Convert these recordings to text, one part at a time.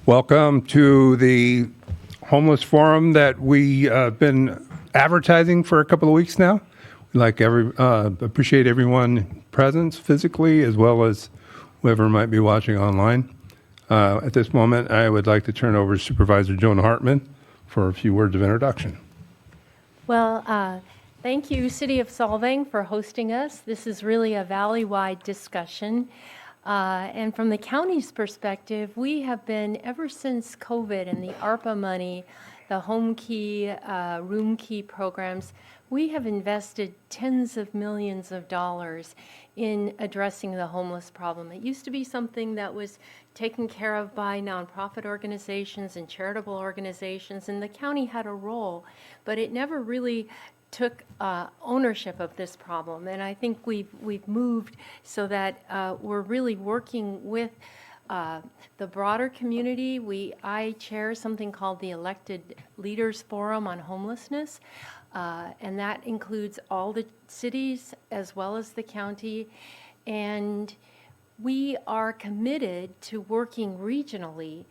Welcome to the homeless forum that we have been advertising for a couple of weeks now. We'd like appreciate everyone present physically as well as whoever might be watching online. At this moment, I would like to turn over to Supervisor Joan Hartman for a few words of introduction. Well, thank you, City of Solvang, for hosting us. This is really a valley-wide discussion. And from the county's perspective, we have been, ever since COVID and the ARPA money, the home key, room key programs, we have invested tens of millions of dollars in addressing the homeless problem. It used to be something that was taken care of by nonprofit organizations and charitable organizations, and the county had a role, but it never really took ownership of this problem. And I think we've moved so that we're really working with the broader community. I chair something called the Elected Leaders Forum on Homelessness, and that includes all the cities as well as the county. And we are committed to working regionally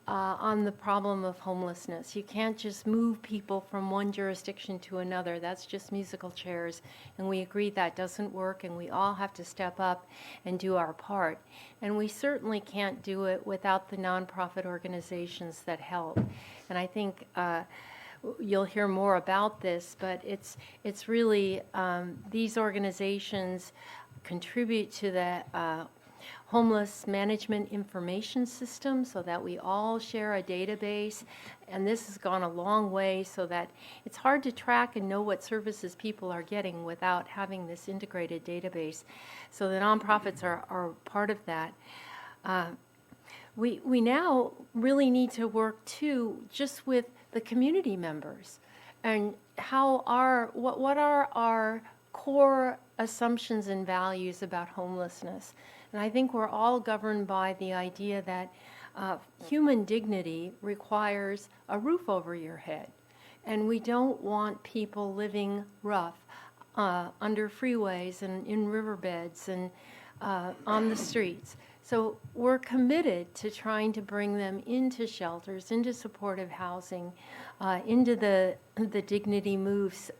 on the problem of homelessness. You can't just move people from one jurisdiction to another. That's just musical chairs. And we agree that doesn't work, and we all have to step up and do our part. And we certainly can't do it without the nonprofit organizations that help. And I think you'll hear more about this, but it's really these organizations contribute to the homeless management information system so that we all share a database, and this has gone a long way so that it's hard to track and know what services people are getting without having this integrated database. So the nonprofits are part of that. We now really need to work too just with the community members and what are our core assumptions and values about homelessness. And I think we're all governed by the idea that human dignity requires a roof over your head. And we don't want people living rough under freeways and in riverbeds and on the streets. So we're committed to trying to bring them into shelters, into supportive housing, into the Dignity Moves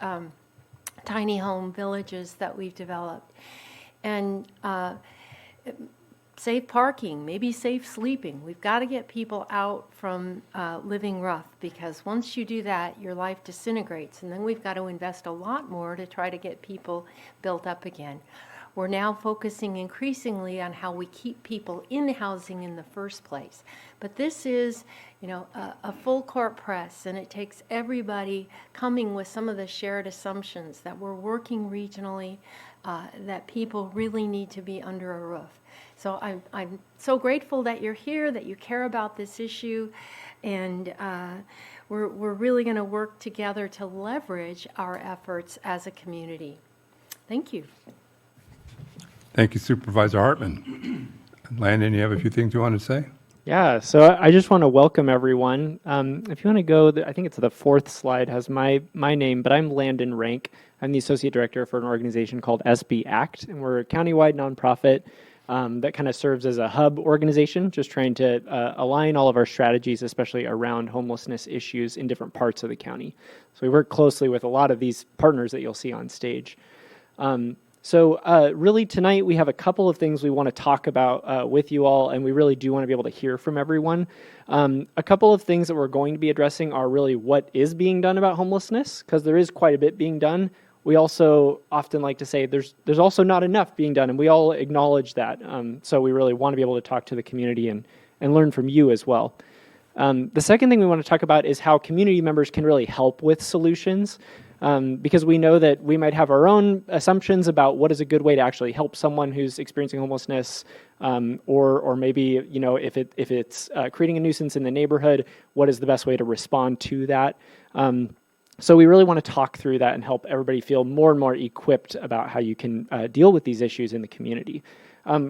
tiny home villages that we've developed. And safe parking, maybe safe sleeping. We've got to get people out from living rough, because once you do that, your life disintegrates. And then we've got to invest a lot more to try to get people built up again. We're now focusing increasingly on how we keep people in housing in the first place. But this is, a full court press, and it takes everybody coming with some of the shared assumptions that we're working regionally, that people really need to be under a roof. So I'm so grateful that you're here, that you care about this issue, and we're really going to work together to leverage our efforts as a community. Thank you. Thank you, Supervisor Hartman. Landon, you have a few things you want to say? Yeah, so I just want to welcome everyone. If you want to go, I think it's the fourth slide has my name, but I'm Landon Rank. I'm the Associate Director for an organization called SB ACT, and we're a countywide nonprofit that kind of serves as a hub organization, just trying to align all of our strategies, especially around homelessness issues in different parts of the county. So we work closely with a lot of these partners that you'll see on stage. So really tonight we have a couple of things we want to talk about with you all, and we really do want to be able to hear from everyone. A couple of things that we're going to be addressing are really what is being done about homelessness, because there is quite a bit being done. We also often like to say there's also not enough being done, and we all acknowledge that. So we really want to be able to talk to the community and learn from you as well. The second thing we want to talk about is how community members can really help with solutions. Because we know that we might have our own assumptions about what is a good way to actually help someone who's experiencing homelessness, or maybe if it's creating a nuisance in the neighborhood, what is the best way to respond to that? So we really want to talk through that and help everybody feel more and more equipped about how you can deal with these issues in the community.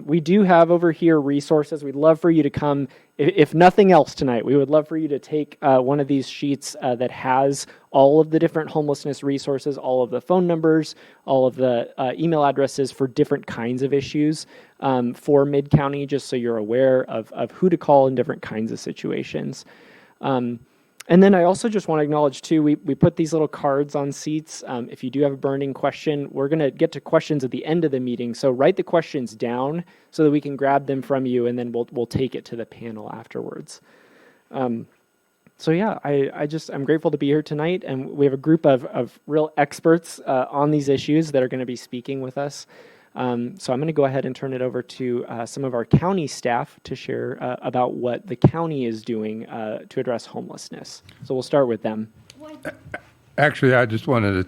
We do have over here resources. We'd love for you to come, if nothing else tonight, we would love for you to take one of these sheets that has all of the different homelessness resources, all of the phone numbers, all of the email addresses for different kinds of issues for Mid-County, just so you're aware of who to call in different kinds of situations. And then I also just want to acknowledge, too, we put these little cards on seats. If you do have a burning question, we're going to get to questions at the end of the meeting. So write the questions down so that we can grab them from you, and then we'll take it to the panel afterwards. So yeah, I'm grateful to be here tonight, and we have a group of real experts on these issues that are going to be speaking with us. So I'm going to go ahead and turn it over to some of our county staff to share about what the county is doing to address homelessness. So we'll start with them. Actually, I just wanted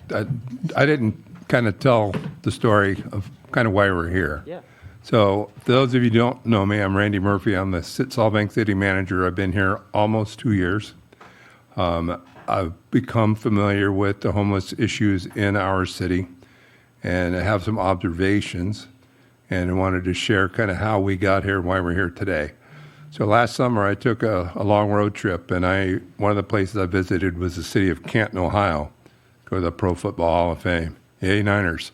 to, I didn't kind of tell the story of kind of why we're here. Yeah. So for those of you who don't know me, I'm Randy Murphy. I'm the Solvang City Manager. I've been here almost 2 years. I've become familiar with the homeless issues in our city, and I have some observations, and I wanted to share kind of how we got here and why we're here today. So last summer, I took a long road trip, and one of the places I visited was the city of Canton, Ohio, go to the Pro Football Hall of Fame. Yay, Niners.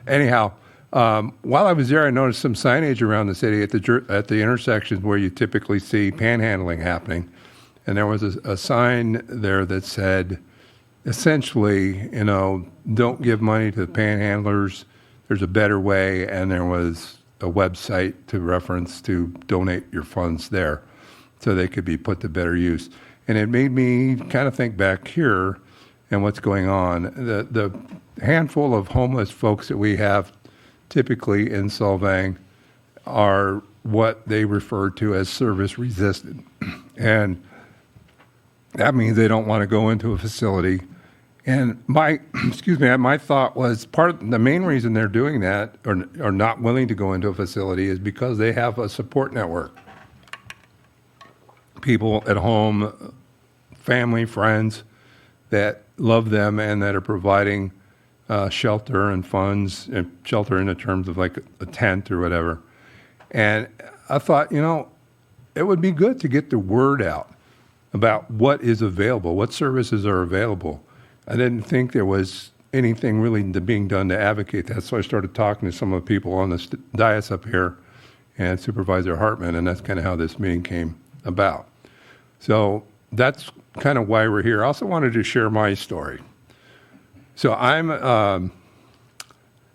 Anyhow, while I was there, I noticed some signage around the city at the intersections where you typically see panhandling happening, and there was a sign there that said, essentially, don't give money to the panhandlers. There's a better way, and there was a website to reference to donate your funds there so they could be put to better use. And it made me kind of think back here and what's going on. The handful of homeless folks that we have typically in Solvang are what they refer to as service resistant. And that means they don't want to go into a facility. And my thought was the main reason they're doing that or are not willing to go into a facility is because they have a support network. People at home, family, friends that love them and that are providing shelter and funds, and shelter in the terms of like a tent or whatever. And I thought, it would be good to get the word out about what is available, what services are available. I didn't think there was anything really being done to advocate that, so I started talking to some of the people on the dais up here and Supervisor Hartman, and that's kind of how this meeting came about. So that's kind of why we're here. I also wanted to share my story. So I'm,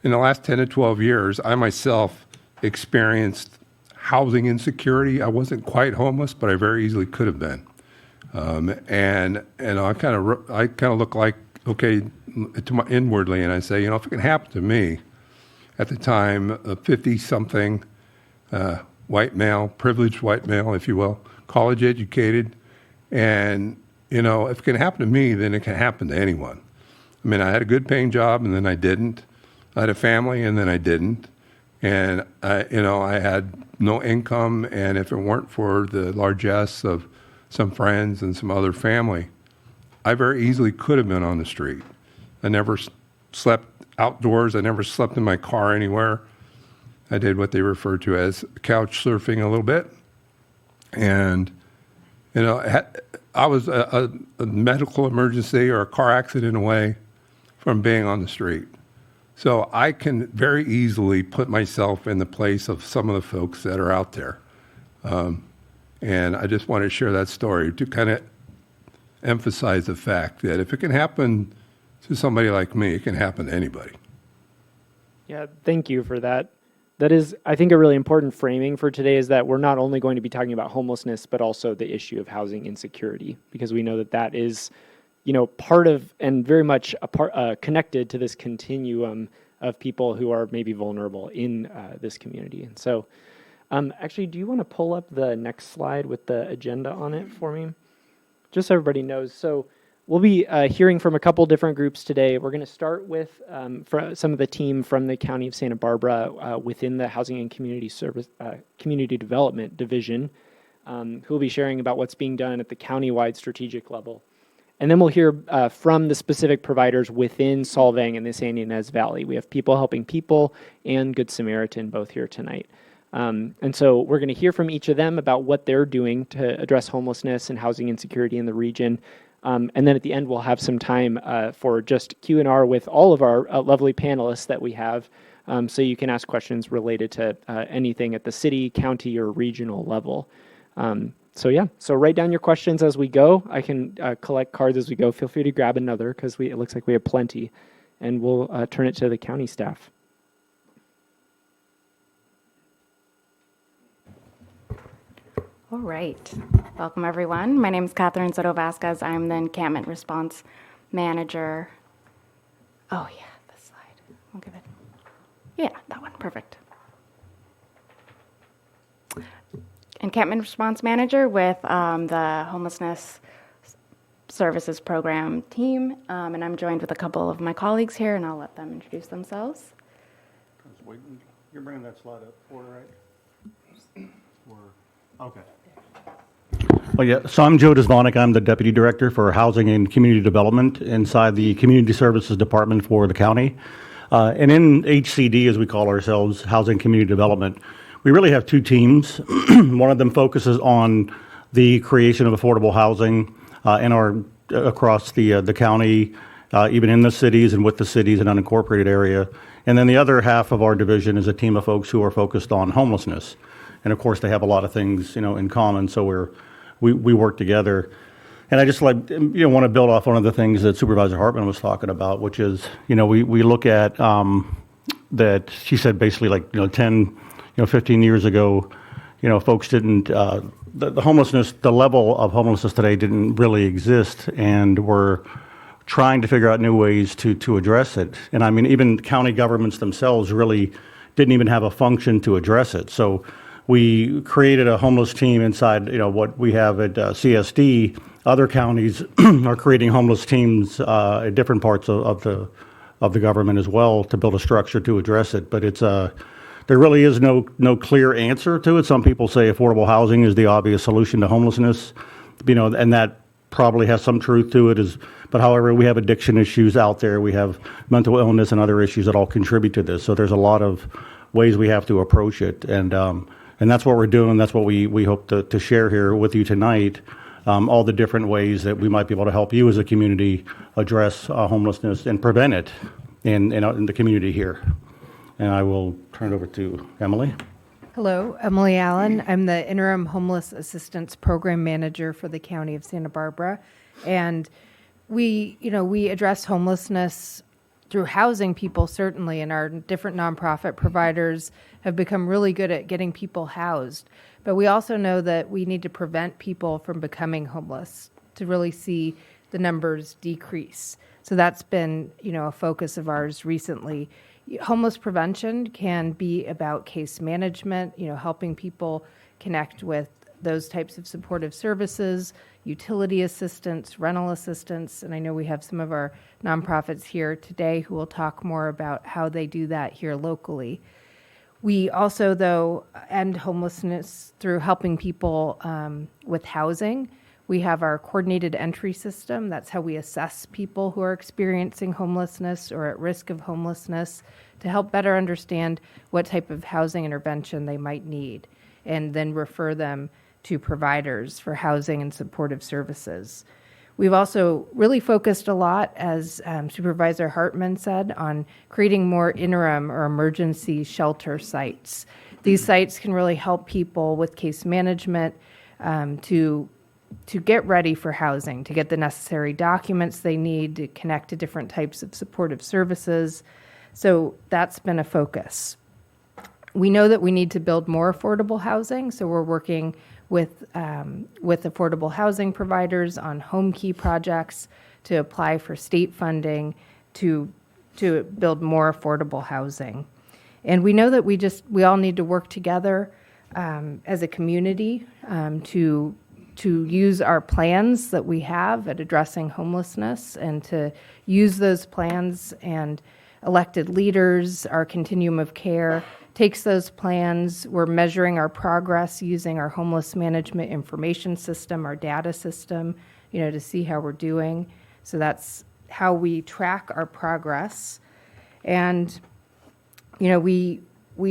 in the last 10 to 12 years, I myself experienced housing insecurity. I wasn't quite homeless, but I very easily could have been. And I kind of look like, okay, inwardly, and I say, if it can happen to me, at the time, a 50-something white male, privileged white male, if you will, college educated, and, if it can happen to me, then it can happen to anyone. I mean, I had a good paying job, and then I didn't. I had a family, and then I didn't. And, I had no income, and if it weren't for the largesse of some friends and some other family, I very easily could have been on the street. I never slept outdoors. I never slept in my car anywhere. I did what they refer to as couch surfing a little bit. And, I was a medical emergency or a car accident away from being on the street. So I can very easily put myself in the place of some of the folks that are out there. And I just want to share that story to kind of emphasize the fact that if it can happen to somebody like me, it can happen to anybody. Yeah, thank you for that. That is, I think, a really important framing for today is that we're not only going to be talking about homelessness, but also the issue of housing insecurity, because we know that is, part of and very much connected to this continuum of people who are maybe vulnerable in this community. And so, actually, do you want to pull up the next slide with the agenda on it for me? Just so everybody knows. So we'll be hearing from a couple different groups today. We're going to start with some of the team from the County of Santa Barbara within the Housing and Community Development Division, who will be sharing about what's being done at the county-wide strategic level. And then we'll hear from the specific providers within Solvang and the San Ynez Valley. We have people helping people and Good Samaritan both here tonight. And so we're going to hear from each of them about what they're doing to address homelessness and housing insecurity in the region. And then at the end, we'll have some time for just Q&R with all of our lovely panelists that we have. So you can ask questions related to anything at the city, county, or regional level. So write down your questions as we go. I can collect cards as we go. Feel free to grab another because it looks like we have plenty. And we'll turn it to the county staff. All right. Welcome, everyone. My name is Catherine Soto Vasquez. I'm the encampment response manager. Oh, yeah, this slide. I'll give it. Yeah, that one. Perfect. Encampment response manager with the Homelessness Services Program team. And I'm joined with a couple of my colleagues here, and I'll let them introduce themselves. You're bringing that slide up forward, right? Okay. Well, yeah. So I'm Joe Desvonic. I'm the Deputy Director for Housing and Community Development inside the Community Services Department for the county. And in HCD, as we call ourselves, Housing and Community Development, we really have two teams. One of them focuses on the creation of affordable housing across the county, even in the cities and with the cities and unincorporated area. And then the other half of our division is a team of folks who are focused on homelessness. And of course, they have a lot of things, in common. So we work together. And I just want to build off one of the things that Supervisor Hartman was talking about, which is, we look at that she said basically 10, 15 years ago, folks didn't, the homelessness, the level of homelessness today didn't really exist. And we're trying to figure out new ways to address it. And I mean, even county governments themselves really didn't even have a function to address it. So we created a homeless team inside, what we have at CSD. Other counties are creating homeless teams at different parts of the government as well to build a structure to address it. But it's there really is no clear answer to it. Some people say affordable housing is the obvious solution to homelessness, and that probably has some truth to it. But however, we have addiction issues out there. We have mental illness and other issues that all contribute to this. So there's a lot of ways we have to approach it. And that's what we're doing. That's what we hope to share here with you tonight, all the different ways that we might be able to help you as a community address homelessness and prevent it in the community here. And I will turn it over to Emily. Hello, Emily Allen. I'm the Interim Homeless Assistance Program Manager for the County of Santa Barbara. And we address homelessness through housing people, certainly, and our different nonprofit providers have become really good at getting people housed. But we also know that we need to prevent people from becoming homeless to really see the numbers decrease. So that's been, a focus of ours recently. Homeless prevention can be about case management, helping people connect with those types of supportive services, utility assistance, rental assistance, and I know we have some of our nonprofits here today who will talk more about how they do that here locally. We also, though, end homelessness through helping people with housing. We have our coordinated entry system. That's how we assess people who are experiencing homelessness or at risk of homelessness to help better understand what type of housing intervention they might need, and then refer them to providers for housing and supportive services. We've also really focused a lot, as Supervisor Hartman said, on creating more interim or emergency shelter sites. These sites can really help people with case management to get ready for housing, to get the necessary documents they need, to connect to different types of supportive services. So that's been a focus. We know that we need to build more affordable housing, so we're working with affordable housing providers on home key projects to apply for state funding to build more affordable housing. And we know that we all need to work together as a community to use our plans that we have at addressing homelessness, and to use those plans, and elected leaders, our continuum of care, takes those plans. We're measuring our progress using our homeless management information system, our data system, to see how we're doing. So that's how we track our progress. And, we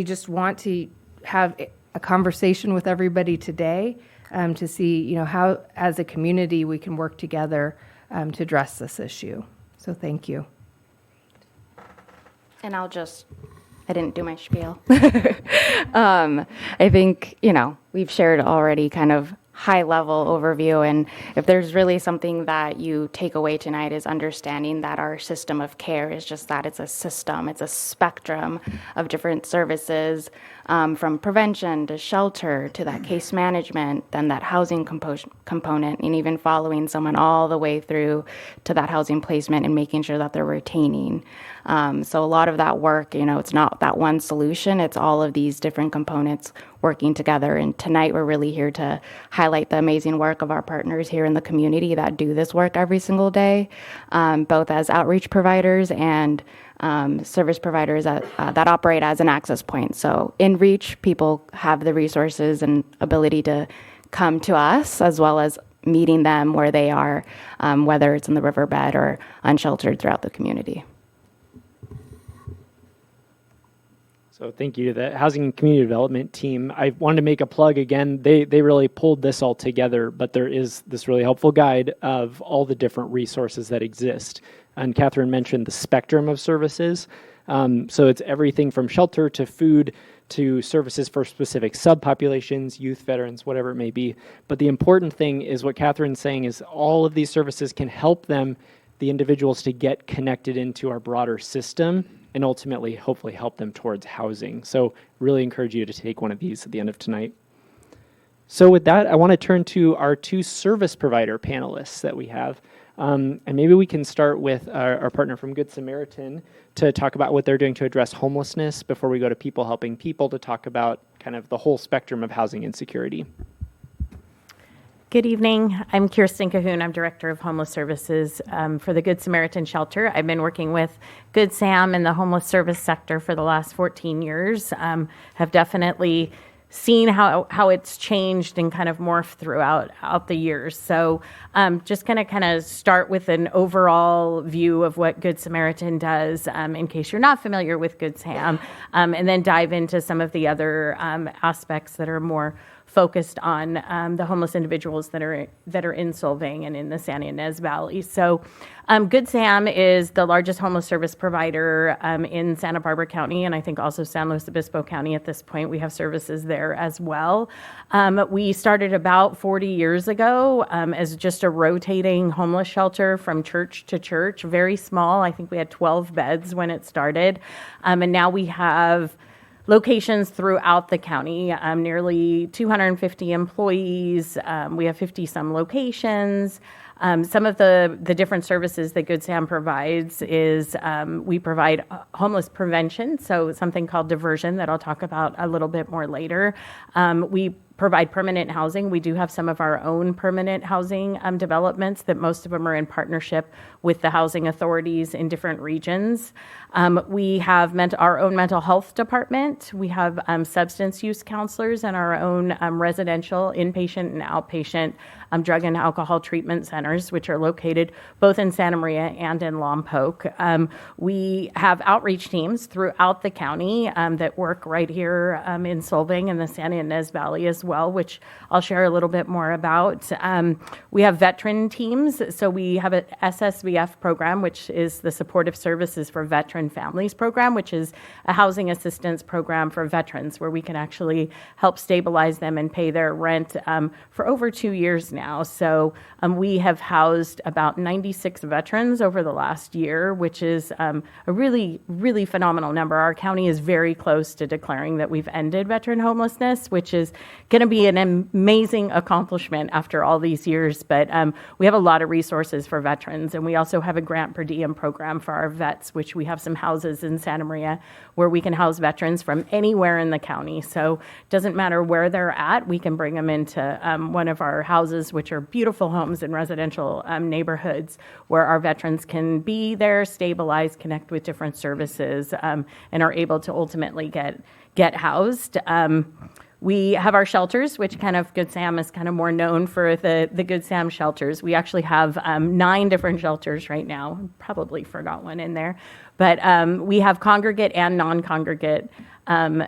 just want to have a conversation with everybody today to see, how as a community we can work together to address this issue. So thank you. And I didn't do my spiel. I think, we've shared already kind of high level overview. And if there's really something that you take away tonight is understanding that our system of care is just that it's a system, it's a spectrum of different services, from prevention to shelter to that case management, then that housing component, and even following someone all the way through to that housing placement and making sure that they're retaining. So a lot of that work, it's not that one solution, it's all of these different components working together. And tonight we're really here to highlight the amazing work of our partners here in the community that do this work every single day, both as outreach providers and service providers that operate as an access point. So in reach, people have the resources and ability to come to us, as well as meeting them where they are, whether it's in the riverbed or unsheltered throughout the community. So thank you to the Housing and Community Development team. I wanted to make a plug again. They really pulled this all together, but there is this really helpful guide of all the different resources that exist. And Catherine mentioned the spectrum of services. So it's everything from shelter to food to services for specific subpopulations, youth, veterans, whatever it may be. But the important thing is what Catherine's saying is all of these services can help them, the individuals, to get connected into our broader system and ultimately, hopefully, help them towards housing. So really encourage you to take one of these at the end of tonight. So with that, I want to turn to our two service provider panelists that we have. And maybe we can start with our partner from Good Samaritan to talk about what they're doing to address homelessness before we go to People Helping People to talk about kind of the whole spectrum of housing insecurity. Good evening. I'm Kirsten Cahoon. I'm Director of Homeless Services for the Good Samaritan Shelter. I've been working with Good Sam in the homeless service sector for the last 14 years. Have definitely seen how it's changed and kind of morphed throughout the years. So just going to kind of start with an overall view of what Good Samaritan does in case you're not familiar with Good Sam, and then dive into some of the other aspects that are more focused on the homeless individuals that are in Solvang and in the San Ynez Valley. So Good Sam is the largest homeless service provider in Santa Barbara County, and I think also San Luis Obispo County at this point. We have services there as well. We started about 40 years ago as just a rotating homeless shelter from church to church, very small. I think we had 12 beds when it started, and now we have locations throughout the county, nearly 250 employees. We have 50-some locations. Some of the different services that Good Sam provides is we provide homeless prevention, so something called diversion that I'll talk about a little bit more later. We provide permanent housing. We do have some of our own permanent housing developments that most of them are in partnership with the housing authorities in different regions. We have our own mental health department. We have substance use counselors and our own residential inpatient and outpatient drug and alcohol treatment centers, which are located both in Santa Maria and in Lompoc. We have outreach teams throughout the county that work right here in Solvang and the San Ynez Valley as well, which I'll share a little bit more about. We have veteran teams. So we have an SSVF program, which is the Supportive Services for Veteran Families program, which is a housing assistance program for veterans where we can actually help stabilize them and pay their rent for over 2 years now. So we have housed about 96 veterans over the last year, which is a really, really phenomenal number. Our county is very close to declaring that we've ended veteran homelessness, which is going to be an amazing accomplishment after all these years. But we have a lot of resources for veterans, and we also have a grant per diem program for our vets, which we have some houses in Santa Maria where we can house veterans from anywhere in the county. So it doesn't matter where they're at, we can bring them into one of our houses, which are beautiful homes in residential neighborhoods where our veterans can be there, stabilize, connect with different services, and are able to ultimately get housed. We have our shelters, which kind of Good Sam is kind of more known for the Good Sam shelters. We actually have 9 different shelters right now. Probably forgot one in there. But we have congregate and non-congregate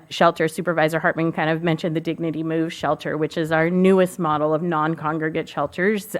shelter. Supervisor Hartman kind of mentioned the Dignity Move shelter, which is our newest model of non-congregate shelters.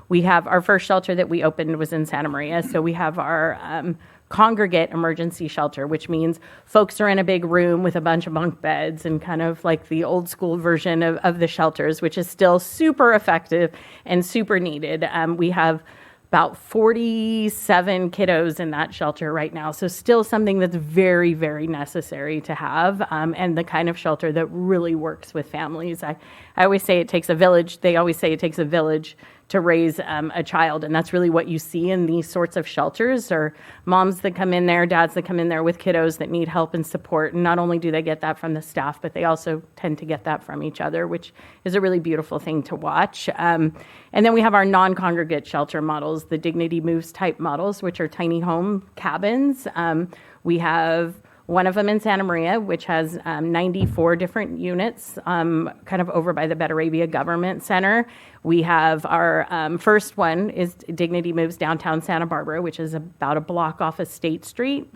We have our first shelter that we opened was in Santa Maria. So we have our congregate emergency shelter, which means folks are in a big room with a bunch of bunk beds and kind of like the old school version of the shelters, which is still super effective and super needed. We have about 47 kiddos in that shelter right now. So still something that's very, very necessary to have, and the kind of shelter that really works with families. I always say it takes a village. They always say it takes a village to raise a child. And that's really what you see in these sorts of shelters, or moms that come in there, dads that come in there with kiddos that need help and support. And not only do they get that from the staff, but they also tend to get that from each other, which is a really beautiful thing to watch. And then we have our non-congregate shelter models, the Dignity Moves type models, which are tiny home cabins. We have one of them in Santa Maria, which has 94 different units, kind of over by the Betteravia Government Center. We have our first one is Dignity Moves downtown Santa Barbara, which is about a block off of State Street.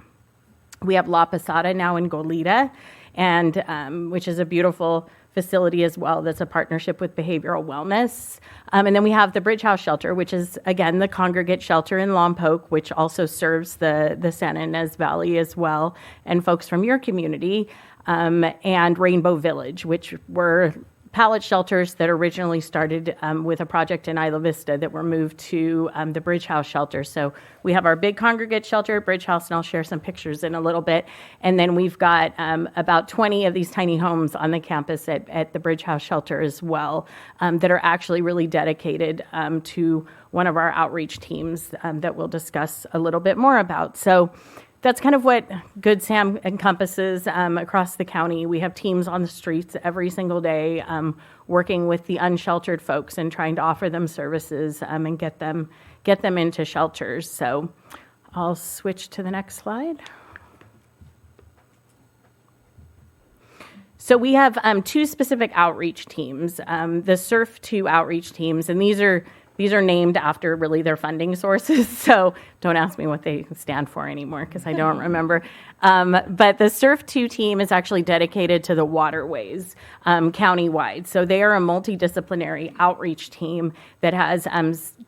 We have La Posada now in Goleta, and which is a beautiful facility as well. That's a partnership with Behavioral Wellness. And then we have the Bridge House Shelter, which is, again, the congregate shelter in Lompoc, which also serves the Santa Ynez Valley as well, and folks from your community, and Rainbow Village, which were pallet shelters that originally started with a project in Isla Vista that were moved to the Bridge House Shelter. So we have our big congregate shelter at Bridge House, and I'll share some pictures in a little bit. And then we've got about 20 of these tiny homes on the campus at the Bridge House Shelter as well, that are actually really dedicated to one of our outreach teams that we'll discuss a little bit more about. So that's kind of what Good Sam encompasses across the county. We have teams on the streets every single day working with the unsheltered folks and trying to offer them services and get them into shelters. So I'll switch to the next slide. So we have 2 specific outreach teams, the SURF 2 outreach teams, and these are named after really their funding sources, so don't ask me what they stand for anymore because I don't remember. But the SURF 2 team is actually dedicated to the waterways countywide. So they are a multidisciplinary outreach team that has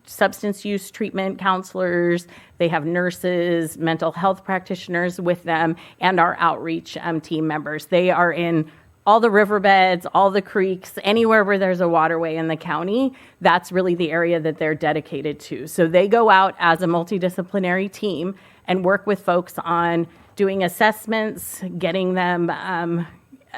substance use treatment counselors, they have nurses, mental health practitioners with them, and our outreach team members. They are in all the riverbeds, all the creeks, anywhere where there's a waterway in the county, that's really the area that they're dedicated to. So they go out as a multidisciplinary team and work with folks on doing assessments, getting them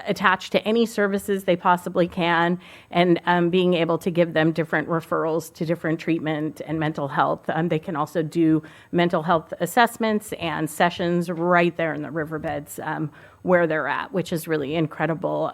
attached to any services they possibly can, and being able to give them different referrals to different treatment and mental health. They can also do mental health assessments and sessions right there in the riverbeds where they're at, which is really incredible.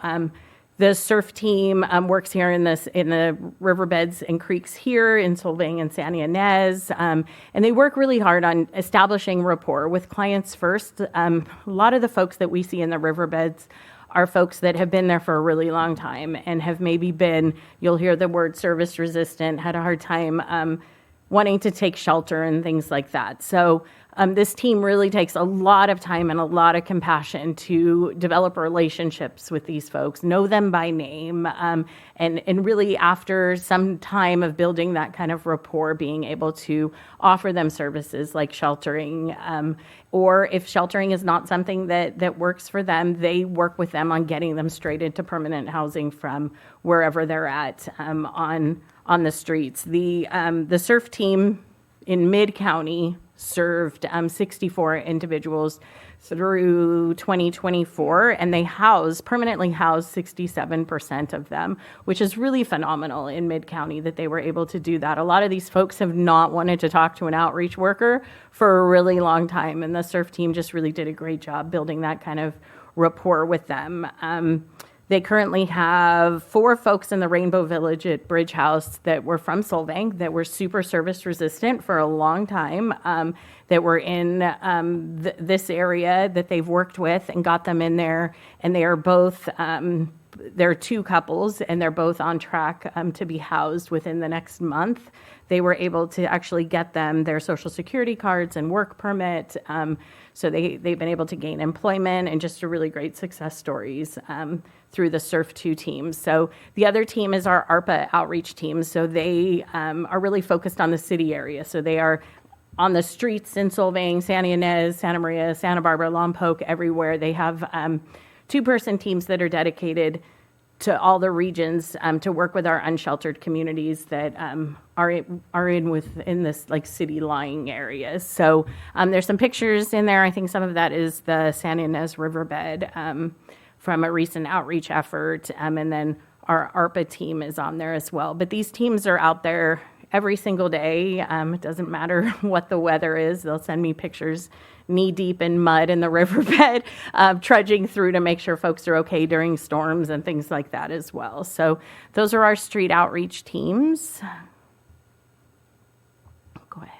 The SURF team works here in the riverbeds and creeks here in Solvang and Santa Ynez, and they work really hard on establishing rapport with clients first. A lot of the folks that we see in the riverbeds are folks that have been there for a really long time and have maybe been, you'll hear the word service resistant, had a hard time wanting to take shelter and things like that. So this team really takes a lot of time and a lot of compassion to develop relationships with these folks, know them by name, and really after some time of building that kind of rapport, being able to offer them services like sheltering, or if sheltering is not something that works for them, they work with them on getting them straight into permanent housing from wherever they're at on the streets. The SURF team in Mid-County served 64 individuals through 2024, and they permanently house 67% of them, which is really phenomenal in Mid-County that they were able to do that. A lot of these folks have not wanted to talk to an outreach worker for a really long time, and the SURF team just really did a great job building that kind of rapport with them. They currently have 4 folks in the Rainbow Village at Bridge House that were from Solvang, that were super service resistant for a long time, that were in this area that they've worked with and got them in there. And they are both there are two couples, and they're both on track to be housed within the next month. They were able to actually get them their Social Security cards and work permit. So they've been able to gain employment, and just a really great success stories through the Surf 2 team. So the other team is our ARPA outreach team. So they are really focused on the city area. So they are on the streets in Solvang, Santa Ynez, Santa Maria, Santa Barbara, Lompoc, everywhere. They have two-person teams that are dedicated to all the regions to work with our unsheltered communities that are within this like city lying areas. So there's some pictures in there. I think some of that is the Santa Ynez riverbed from a recent outreach effort, and then our ARPA team is on there as well. But these teams are out there every single day. It doesn't matter what the weather is. They'll send me pictures knee-deep in mud in the riverbed, trudging through to make sure folks are okay during storms and things like that as well. So those are our street outreach teams. Go ahead.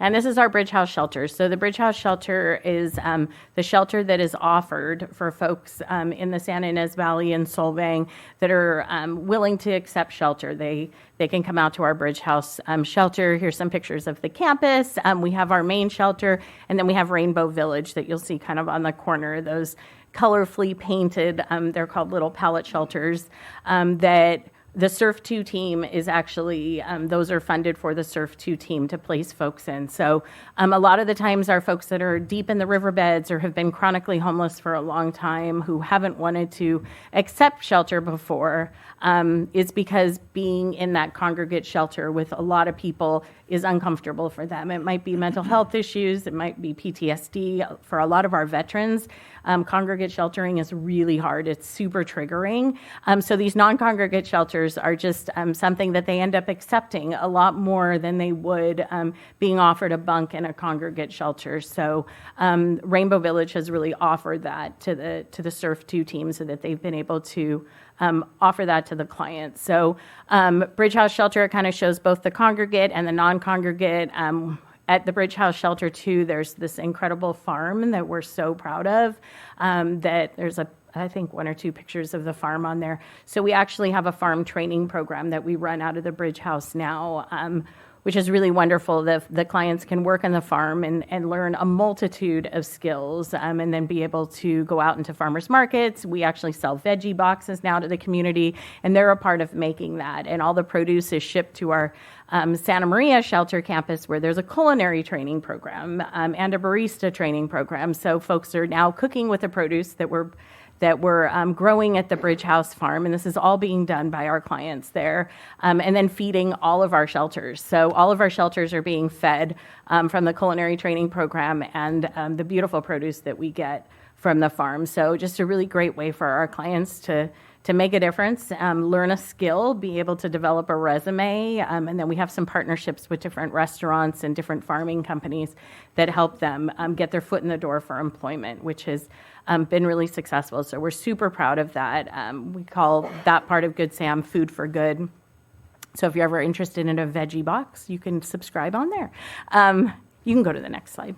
And this is our Bridge House shelter. So the Bridge House shelter is the shelter that is offered for folks in the Santa Ynez Valley and Solvang that are willing to accept shelter. They can come out to our Bridge House shelter. Here's some pictures of the campus. We have our main shelter, and then we have Rainbow Village that you'll see kind of on the corner, those colorfully painted, they're called little pallet shelters that the Surf 2 team is actually, those are funded for the Surf 2 team to place folks in. So a lot of the times our folks that are deep in the riverbeds or have been chronically homeless for a long time who haven't wanted to accept shelter before is because being in that congregate shelter with a lot of people is uncomfortable for them. It might be mental health issues, it might be PTSD. For a lot of our veterans, congregate sheltering is really hard. It's super triggering. So these non-congregate shelters are just something that they end up accepting a lot more than they would being offered a bunk in a congregate shelter. So Rainbow Village has really offered that to the Surf 2 team so that they've been able to offer that to the clients. So Bridge House Shelter kind of shows both the congregate and the non-congregate. At the Bridge House Shelter 2, there's this incredible farm that we're so proud of, that there's I think one or two pictures of the farm on there. So we actually have a farm training program that we run out of the Bridge House now, which is really wonderful. The clients can work on the farm and learn a multitude of skills, and then be able to go out into farmers markets. We actually sell veggie boxes now to the community, and they're a part of making that. And all the produce is shipped to our Santa Maria shelter campus, where there's a culinary training program and a barista training program. So folks are now cooking with the produce that we're growing at the Bridge House farm, and this is all being done by our clients there, and then feeding all of our shelters. So all of our shelters are being fed from the culinary training program and the beautiful produce that we get from the farm. So just a really great way for our clients to make a difference, learn a skill, be able to develop a resume, and then we have some partnerships with different restaurants and different farming companies that help them get their foot in the door for employment, which has been really successful. So we're super proud of that. We call that part of Good Sam Food for Good. So if you're ever interested in a veggie box, you can subscribe on there. You can go to the next slide.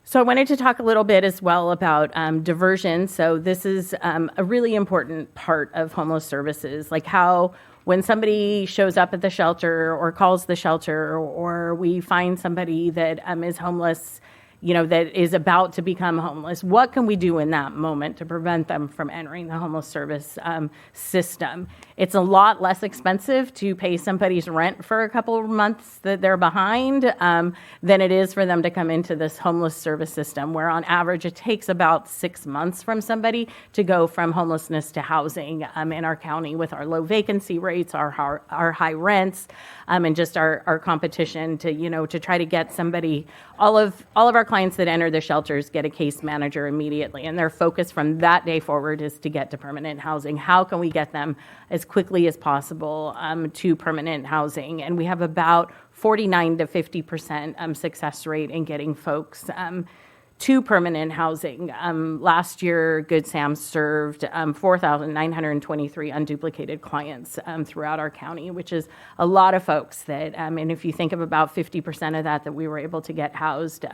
So I wanted to talk a little bit as well about diversion. So this is a really important part of homeless services, like how when somebody shows up at the shelter or calls the shelter, or we find somebody that is homeless, that is about to become homeless, what can we do in that moment to prevent them from entering the homeless service system? It's a lot less expensive to pay somebody's rent for a couple of months that they're behind than it is for them to come into this homeless service system, where on average it takes about 6 months from somebody to go from homelessness to housing in our county, with our low vacancy rates, our high rents, and just our competition to try to get somebody. All of our clients that enter the shelters get a case manager immediately, and their focus from that day forward is to get to permanent housing. How can we get them as quickly as possible to permanent housing? And we have about 49 to 50% success rate in getting folks to permanent housing. Last year, Good Sam served 4,923 unduplicated clients throughout our county, which is a lot of folks that, and if you think of about 50% of that we were able to get housed,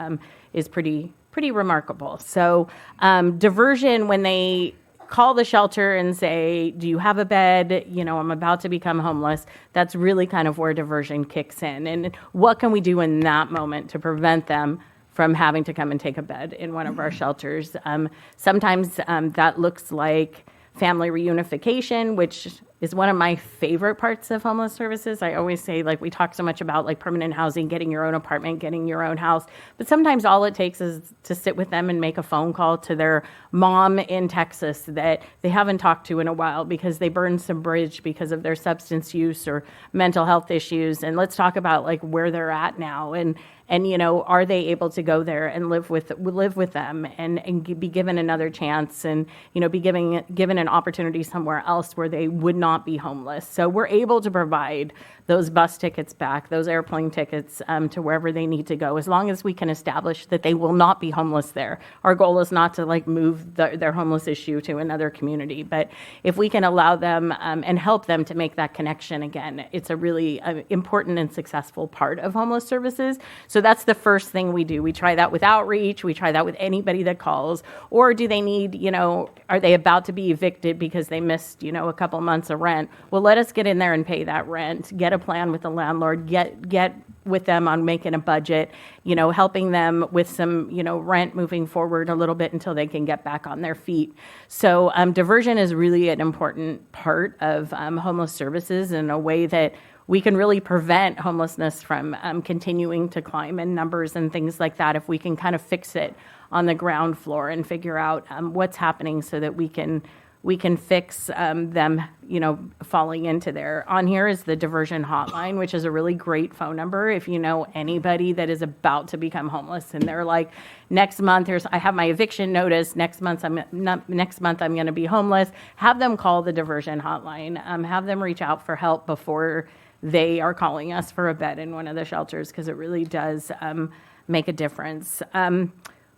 is pretty pretty remarkable. So diversion, when they call the shelter and say, do you have a bed? You know, I'm about to become homeless. That's really kind of where diversion kicks in. And what can we do in that moment to prevent them from having to come and take a bed in one of our shelters? Sometimes that looks like family reunification, which is one of my favorite parts of homeless services. I always say, like, we talk so much about like permanent housing, getting your own apartment, getting your own house, but sometimes all it takes is to sit with them and make a phone call to their mom in Texas that they haven't talked to in a while because they burned some bridge because of their substance use or mental health issues. And let's talk about like where they're at now, and you know, are they able to go there and live with them and be given another chance, and you know, be given an opportunity somewhere else where they would not be homeless. So we're able to provide those bus tickets back, those airplane tickets to wherever they need to go, as long as we can establish that they will not be homeless there. Our goal is not to like move their homeless issue to another community, but if we can allow them and help them to make that connection again, it's a really important and successful part of homeless services. So that's the first thing we do. We try that with outreach. We try that with anybody that calls. Or do they need, you know, are they about to be evicted because they missed, you know, a couple months of rent? Well, let us get in there and pay that rent, get a plan with the landlord, get with them on making a budget, you know, helping them with some, you know, rent moving forward a little bit until they can get back on their feet. So diversion is really an important part of homeless services in a way that we can really prevent homelessness from continuing to climb in numbers and things like that if we can kind of fix it on the ground floor and figure out what's happening so that we can fix them, you know, falling into there. On here is the diversion hotline, which is a really great phone number. If you know anybody that is about to become homeless and they're like, next month I have my eviction notice. Next month I'm going to be homeless. Have them call the diversion hotline. Have them reach out for help before they are calling us for a bed in one of the shelters, because it really does make a difference.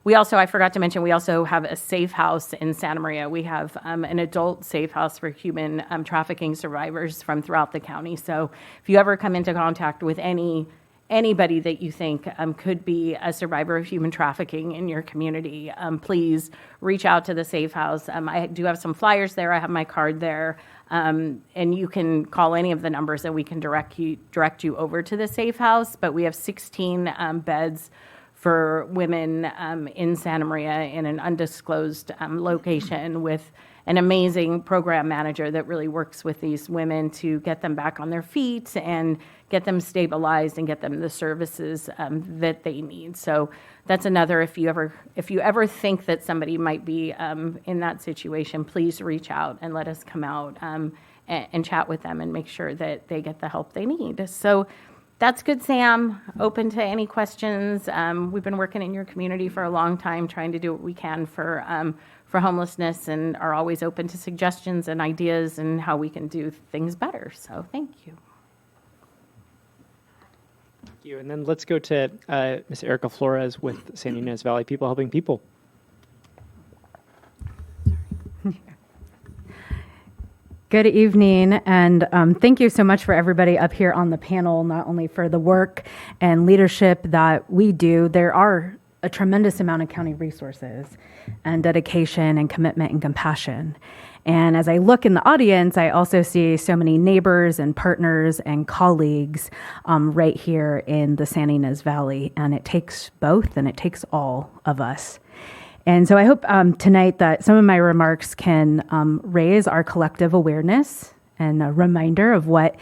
We also, I forgot to mention, we also have a safe house in Santa Maria. We have an adult safe house for human trafficking survivors from throughout the county. So if you ever come into contact with anybody that you think could be a survivor of human trafficking in your community, please reach out to the safe house. I do have some flyers there. I have my card there. And you can call any of the numbers and we can direct you over to the safe house. But we have 16 beds for women in Santa Maria in an undisclosed location with an amazing program manager that really works with these women to get them back on their feet and get them stabilized and get them the services that they need. So that's another, if you ever think that somebody might be in that situation, please reach out and let us come out and chat with them and make sure that they get the help they need. So that's Good Sam. Open to any questions. We've been working in your community for a long time, trying to do what we can for homelessness, and are always open to suggestions and ideas and how we can do things better. So thank you. Thank you. And then let's go to Ms. Erica Flores with San Ynez Valley People Helping People. Good evening, and thank you so much for everybody up here on the panel, not only for the work and leadership that we do. There are a tremendous amount of county resources and dedication and commitment and compassion. And as I look in the audience, I also see so many neighbors and partners and colleagues right here in the San Ynez Valley. And it takes both, and it takes all of us. And so I hope tonight that some of my remarks can raise our collective awareness and a reminder of what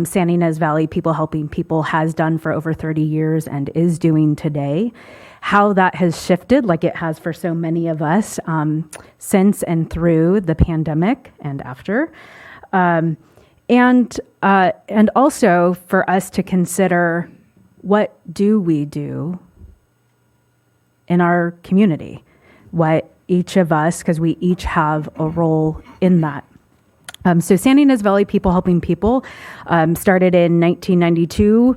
San Ynez Valley People Helping People has done for over 30 years and is doing today, how that has shifted like it has for so many of us since and through the pandemic and after. And also for us to consider, what do we do in our community? What each of us, because we each have a role in that. So San Ynez Valley People Helping People started in 1992.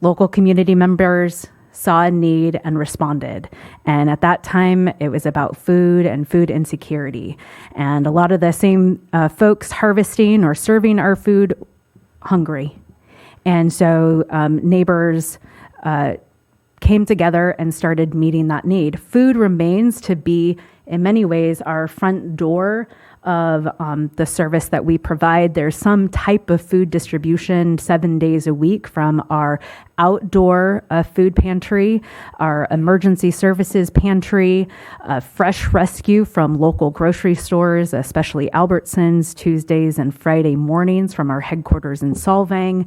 Local community members saw a need and responded. And at that time, it was about food and food insecurity. And a lot of the same folks harvesting or serving our food hungry. And so neighbors came together and started meeting that need. Food remains to be, in many ways, our front door of the service that we provide. There's some type of food distribution 7 days a week from our outdoor food pantry, our emergency services pantry, fresh rescue from local grocery stores, especially Albertsons, Tuesdays and Friday mornings from our headquarters in Solvang,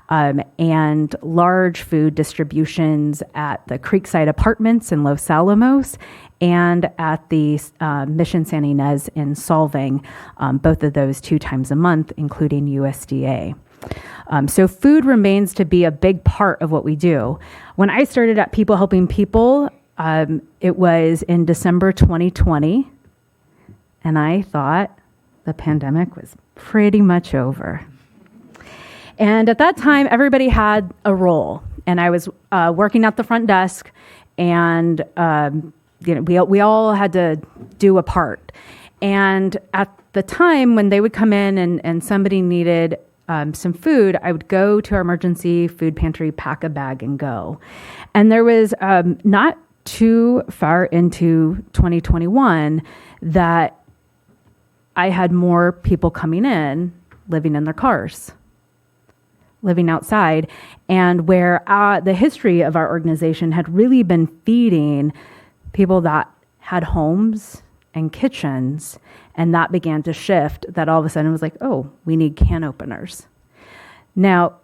and large food distributions at the Creekside Apartments in Los Alamos and at the Mission San Ynez in Solvang, both of those 2 times a month, including USDA. So food remains to be a big part of what we do. When I started at People Helping People, it was in December 2020, and I thought the pandemic was pretty much over. And at that time, everybody had a role, and I was working at the front desk, and we all had to do a part. And at the time when they would come in and somebody needed some food, I would go to our emergency food pantry, pack a bag, and go. And there was not too far into 2021 that I had more people coming in, living in their cars, living outside, and where the history of our organization had really been feeding people that had homes and kitchens, and that began to shift, that all of a sudden it was like, oh, we need can openers. Now,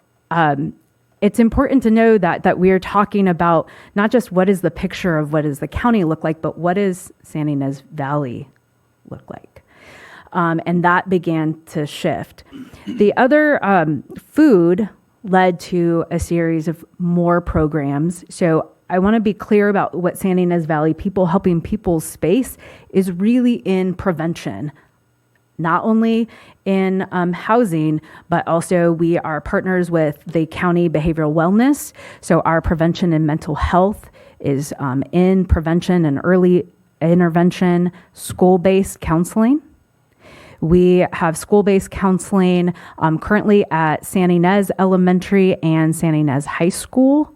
it's important to know that we are talking about not just what is the picture of what does the county look like, but what does San Ynez Valley look like? And that began to shift. The other food led to a series of more programs. So I want to be clear about what San Ynez Valley People Helping People's space is really in prevention, not only in housing, but also we are partners with the county behavioral wellness. So our prevention and mental health is in prevention and early intervention, school-based counseling. We have school-based counseling currently at San Ynez Elementary and San Ynez High School.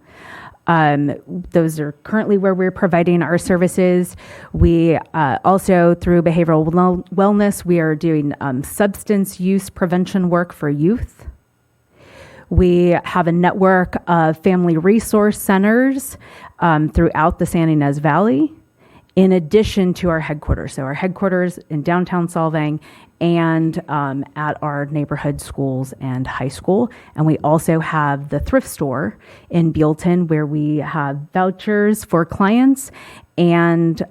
Those are currently where we're providing our services. We also, through behavioral wellness, we are doing substance use prevention work for youth. We have a network of family resource centers throughout the San Ynez Valley, in addition to our headquarters. So our headquarters in downtown Solvang and at our neighborhood schools and high school. And we also have the thrift store in Bealton, where we have vouchers for clients and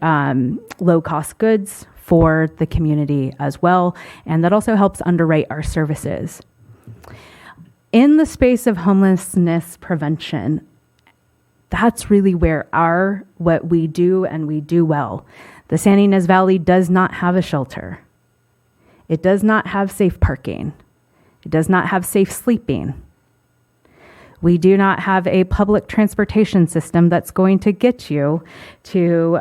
low-cost goods for the community as well. And that also helps underwrite our services. In the space of homelessness prevention, that's really where what we do and we do well. The San Ynez Valley does not have a shelter. It does not have safe parking. It does not have safe sleeping. We do not have a public transportation system that's going to get you to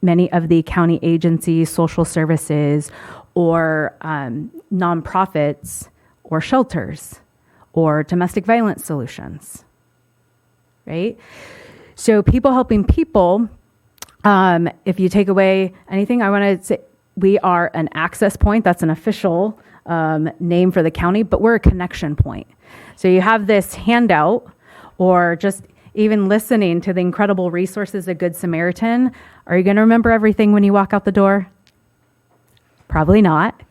many of the county agencies, social services, or nonprofits, or shelters, or domestic violence solutions, right? So People Helping People, if you take away anything, I want to say, we are an access point. That's an official name for the county, but we're a connection point. So you have this handout, or just even listening to the incredible resources of Good Samaritan. Are you going to remember everything when you walk out the door? Probably not.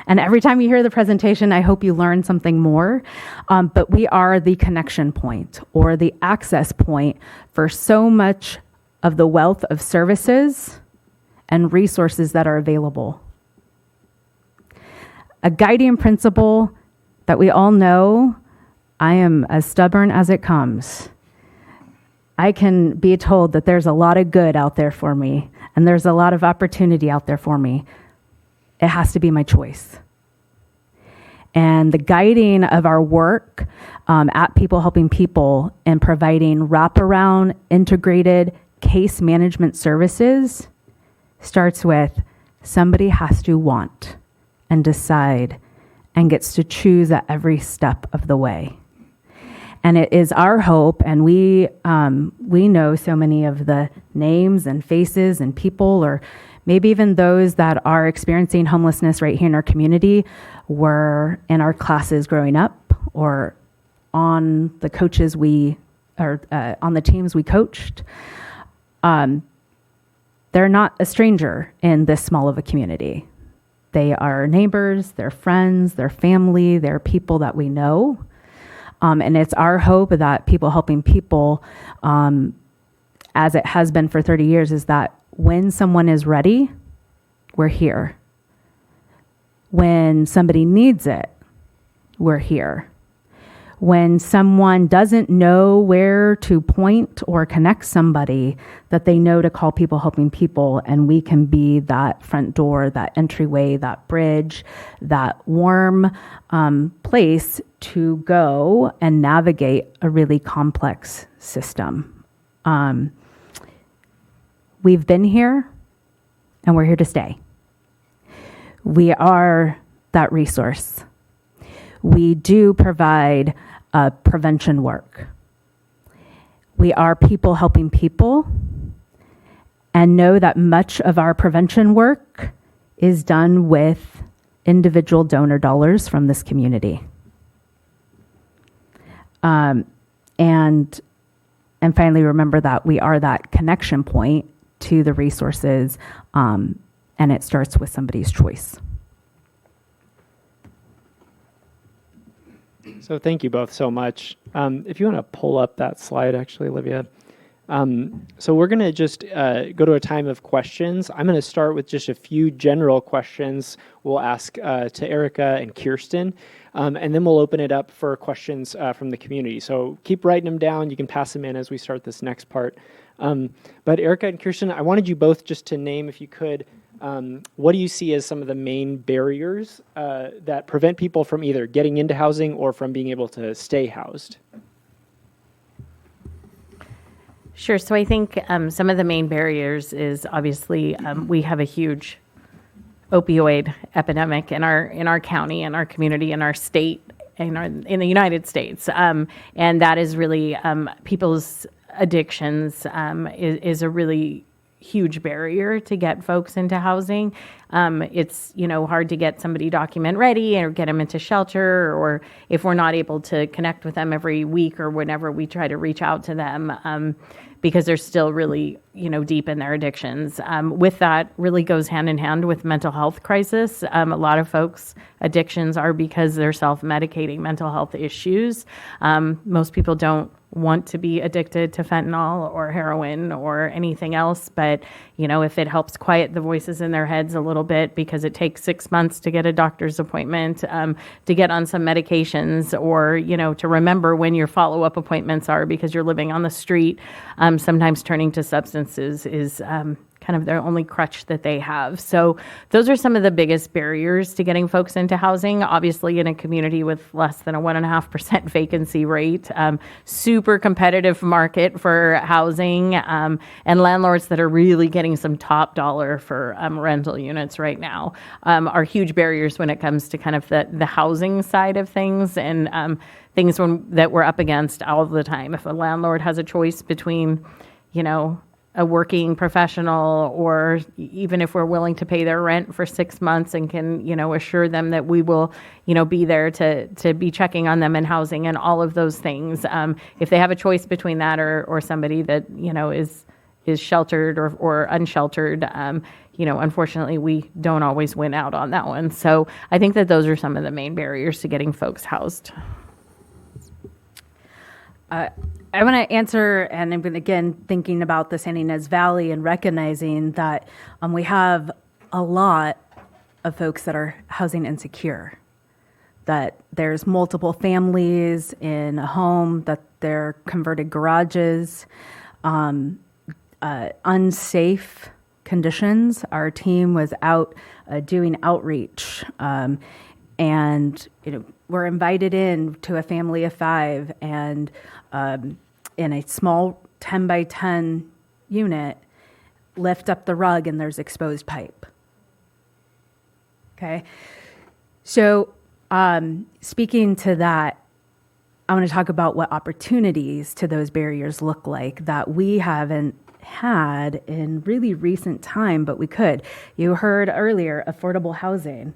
And every time you hear the presentation, I hope you learn something more. But we are the connection point, or the access point for so much of the wealth of services and resources that are available. A guiding principle that we all know, I am as stubborn as it comes. I can be told that there's a lot of good out there for me, and there's a lot of opportunity out there for me. It has to be my choice. And the guiding of our work at People Helping People and providing wraparound integrated case management services starts with somebody has to want and decide and gets to choose at every step of the way. And it is our hope, and we know so many of the names and faces and people, or maybe even those that are experiencing homelessness right here in our community, were in our classes growing up, or on the on the teams we coached. They're not a stranger in this small of a community. They are neighbors, they're friends, they're family, they're people that we know. And it's our hope that People Helping People, as it has been for 30 years, is that when someone is ready, we're here. When somebody needs it, we're here. When someone doesn't know where to point or connect somebody, that they know to call People Helping People, and we can be that front door, that entryway, that bridge, that warm place to go and navigate a really complex system. We've been here, and we're here to stay. We are that resource. We do provide prevention work. We are People Helping People, and know that much of our prevention work is done with individual donor dollars from this community. And finally, remember that we are that connection point to the resources, and it starts with somebody's choice. So thank you both so much. If you want to pull up that slide, actually, Olivia. So we're going to just go to a time of questions. I'm going to start with just a few general questions we'll ask to Erica and Kirsten, and then we'll open it up for questions from the community. So keep writing them down. You can pass them in as we start this next part. But Erica and Kirsten, I wanted you both just to name, if you could, what do you see as some of the main barriers that prevent people from either getting into housing or from being able to stay housed? Sure. So I think some of the main barriers is obviously we have a huge opioid epidemic in our county, in our community, in our state, in the United States, and that is really people's addictions is a really huge barrier to get folks into housing. It's hard to get somebody document ready or get them into shelter, or if we're not able to connect with them every week or whenever we try to reach out to them, because they're still really deep in their addictions. With that really goes hand in hand with mental health crisis. A lot of folks' addictions are because they're self-medicating mental health issues. Most people don't want to be addicted to fentanyl or heroin or anything else, but if it helps quiet the voices in their heads a little bit, because it takes 6 months to get a doctor's appointment, to get on some medications, or to remember when your follow-up appointments are because you're living on the street, sometimes turning to substances is kind of their only crutch that they have. So those are some of the biggest barriers to getting folks into housing. Obviously, in a community with less than a 1.5% vacancy rate, super competitive market for housing, and landlords that are really getting some top dollar for rental units right now are huge barriers when it comes to kind of the housing side of things, and things that we're up against all the time. If a landlord has a choice between, a working professional, or even if we're willing to pay their rent for 6 months and can, assure them that we will, be there to be checking on them in housing and all of those things. If they have a choice between that or somebody that, is sheltered or unsheltered, unfortunately, we don't always win out on that one. So I think that those are some of the main barriers to getting folks housed. I want to answer, and I'm again thinking about the San Ynez Valley and recognizing that we have a lot of folks that are housing insecure, that there's multiple families in a home, that they're converted garages, unsafe conditions. Our team was out doing outreach, and we're invited in to a family of 5, and in a small 10 by 10 unit, lift up the rug and there's exposed pipe. Okay. So speaking to that, I want to talk about what opportunities to those barriers look like that we haven't had in really recent time, but we could. You heard earlier affordable housing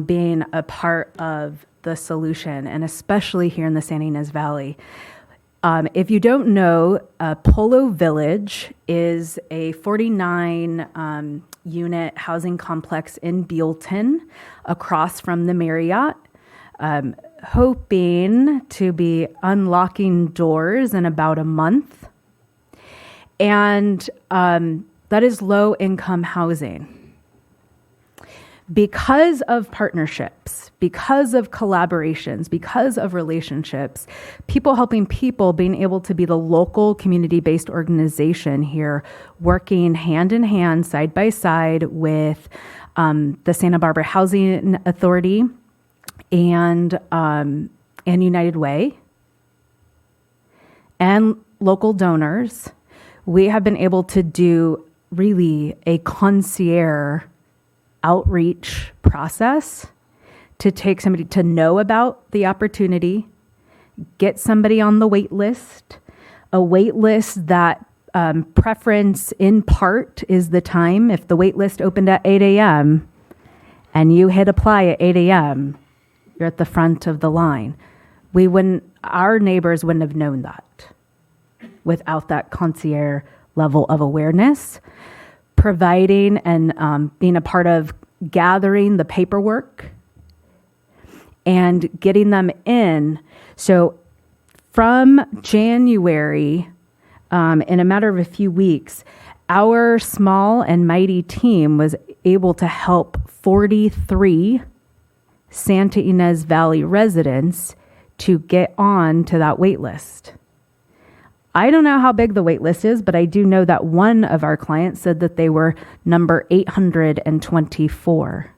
being a part of the solution, and especially here in the San Ynez Valley. If you don't know, Polo Village is a 49 unit housing complex in Buellton across from the Marriott. Hoping to be unlocking doors in about a month. And that is low income housing. Because of partnerships, because of collaborations, because of relationships, people helping people, being able to be the local community-based organization here, working hand in hand, side by side with the Santa Barbara Housing Authority and United Way and local donors, we have been able to do really a concierge outreach process to take somebody to know about the opportunity, get somebody on the wait list, a wait list that preference in part is the time. If the wait list opened at 8 a.m. and you hit apply at 8 a.m., you're at the front of the line. Our neighbors wouldn't have known that without that concierge level of awareness, providing and being a part of gathering the paperwork and getting them in. So from January, in a matter of a few weeks, our small and mighty team was able to help 43 Santa Ynez Valley residents to get on to that wait list. I don't know how big the wait list is, but I do know that one of our clients said that they were number 824.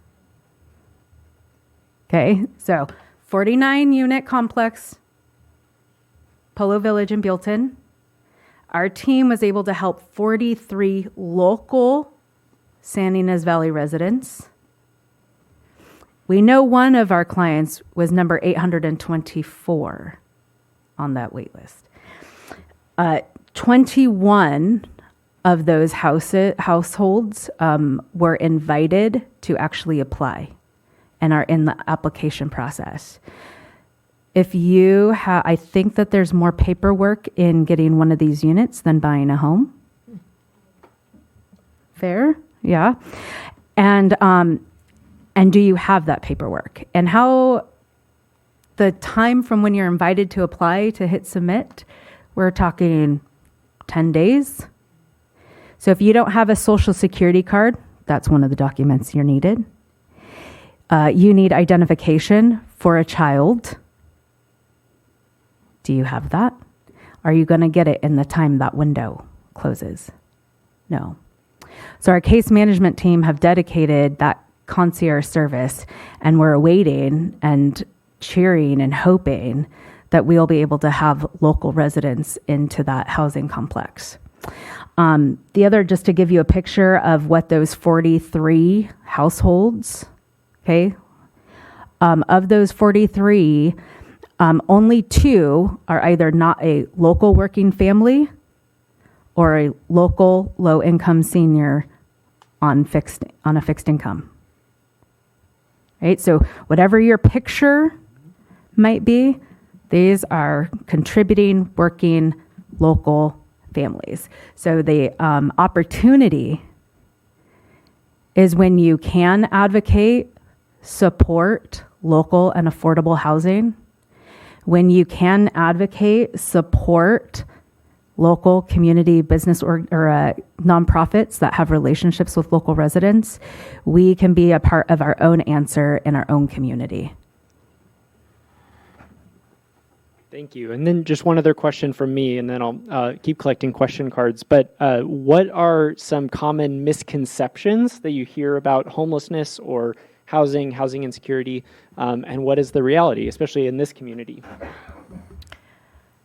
Okay, so 49 unit complex, Polo Village in Buellton. Our team was able to help 43 local San Ynez Valley residents. We know one of our clients was number 824 on that wait list. 21 of those households were invited to actually apply and are in the application process. If you have, I think that there's more paperwork in getting one of these units than buying a home. Fair? Yeah. And do you have that paperwork? And how the time from when you're invited to apply to hit submit, we're talking 10 days. So if you don't have a social security card, that's one of the documents you're needed. You need identification for a child. Do you have that? Are you going to get it in the time that window closes? No. So our case management team have dedicated that concierge service, and we're waiting and cheering and hoping that we'll be able to have local residents into that housing complex. The other, just to give you a picture of what those 43 households, okay, of those 43, only 2 are either not a local working family or a local low-income senior on a fixed income. Right? So whatever your picture might be, these are contributing, working, local families. So the opportunity is when you can advocate, support local and affordable housing, when you can advocate, support local community business or nonprofits that have relationships with local residents, we can be a part of our own answer in our own community. Thank you. And then just one other question from me, and then I'll keep collecting question cards. But what are some common misconceptions that you hear about homelessness or housing insecurity, and what is the reality, especially in this community?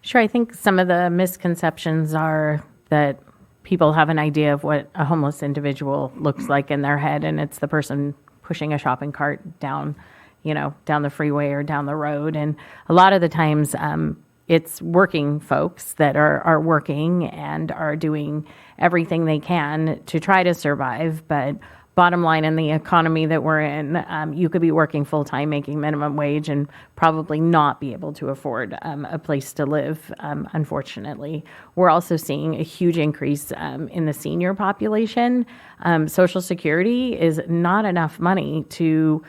Sure, I think some of the misconceptions are that people have an idea of what a homeless individual looks like in their head, and it's the person pushing a shopping cart down, down the freeway or down the road. And a lot of the times, it's working folks that are working and are doing everything they can to try to survive. But bottom line, in the economy that we're in, you could be working full time, making minimum wage, and probably not be able to afford a place to live. Unfortunately, we're also seeing a huge increase in the senior population. Social Security is not enough money to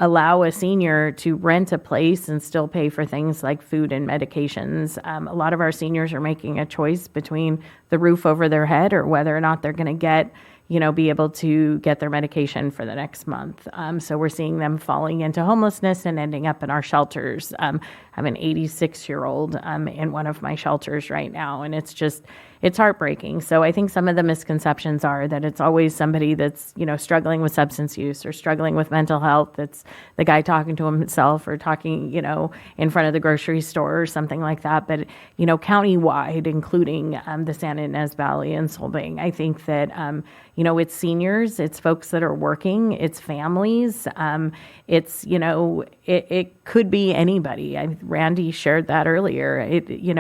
allow a senior to rent a place and still pay for things like food and medications. A lot of our seniors are making a choice between the roof over their head or whether or not they're going to be able to get their medication for the next month. So we're seeing them falling into homelessness and ending up in our shelters. I'm an 86-year-old in one of my shelters right now, and it's heartbreaking. So I think some of the misconceptions are that it's always somebody that's, struggling with substance use or struggling with mental health. That's the guy talking to himself or talking, in front of the grocery store or something like that. But, countywide, including the San Ynez Valley and Solvang, I think that, it's seniors, it's folks that are working, it's families, it's, it could be anybody. Randy shared that earlier.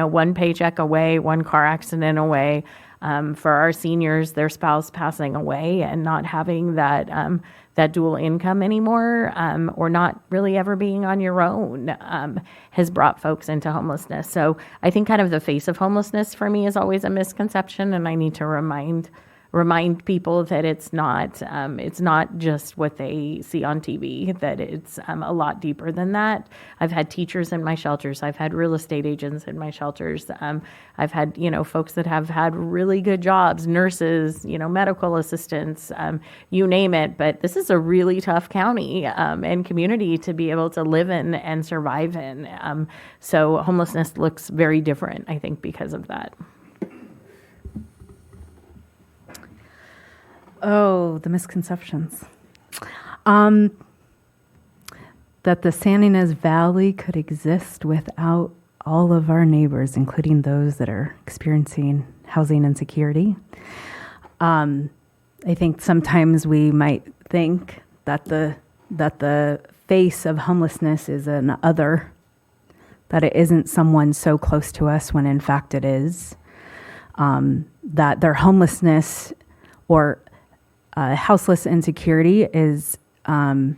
One paycheck away, one car accident away, for our seniors, their spouse passing away and not having that dual income anymore, or not really ever being on your own, has brought folks into homelessness. So I think kind of the face of homelessness for me is always a misconception, and I need to remind people that it's not just what they see on TV, that it's a lot deeper than that. I've had teachers in my shelters. I've had real estate agents in my shelters. I've had, folks that have had really good jobs, nurses, medical assistants, you name it. But this is a really tough county and community to be able to live in and survive in. So homelessness looks very different, I think, because of that. Oh, the misconceptions. That the San Ynez Valley could exist without all of our neighbors, including those that are experiencing housing insecurity. I think sometimes we might think that the face of homelessness is an other, that it isn't someone so close to us when in fact it is. That their homelessness or houseless insecurity is the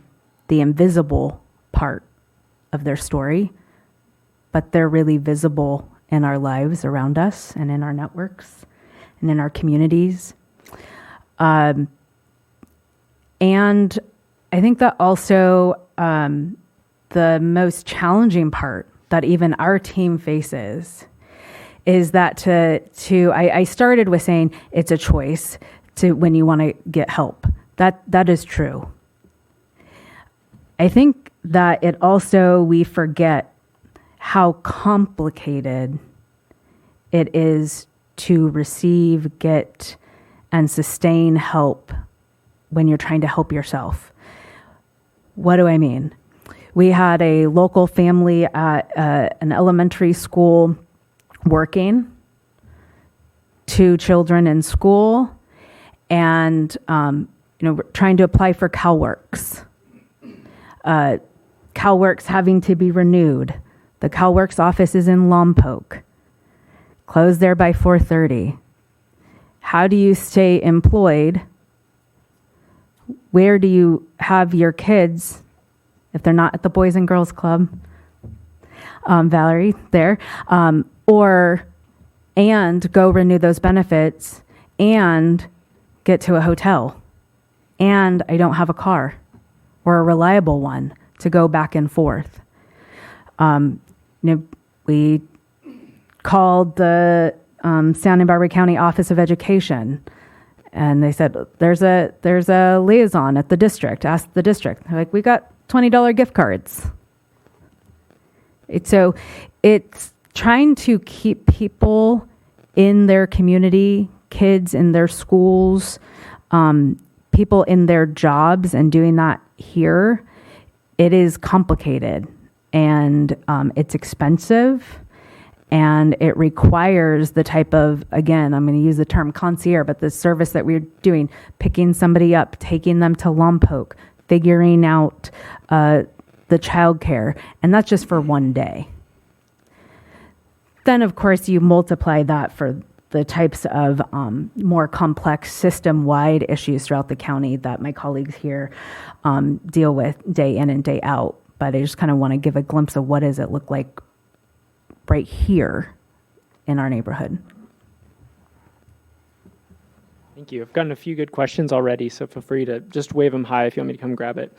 invisible part of their story, but they're really visible in our lives around us and in our networks and in our communities. And I think that also the most challenging part that even our team faces is that I started with saying it's a choice to when you want to get help. That is true. I think that it also, we forget how complicated it is to receive, get, and sustain help when you're trying to help yourself. What do I mean? We had a local family at an elementary school working, 2 children in school, and we're trying to apply for CalWorks. CalWorks having to be renewed. The CalWorks office is in Lompoc. Closed there by 4:30. How do you stay employed? Where do you have your kids if they're not at the Boys and Girls Club? Valerie, there. And go renew those benefits and get to a hotel. And I don't have a car or a reliable one to go back and forth. We called the Santa Barbara County Office of Education, and they said, there's a liaison at the district. Ask the district. They're like, we got $20 gift cards. So it's trying to keep people in their community, kids in their schools, people in their jobs, and doing that here. It is complicated, and it's expensive, and it requires the type of, again, I'm going to use the term concierge, but the service that we're doing, picking somebody up, taking them to Lompoc, figuring out the childcare, and that's just for one day. Then, of course, you multiply that for the types of more complex system-wide issues throughout the county that my colleagues here deal with day in and day out. But I just kind of want to give a glimpse of what does it look like right here in our neighborhood. Thank you. I've gotten a few good questions already, so feel free to just wave them high if you want me to come grab it.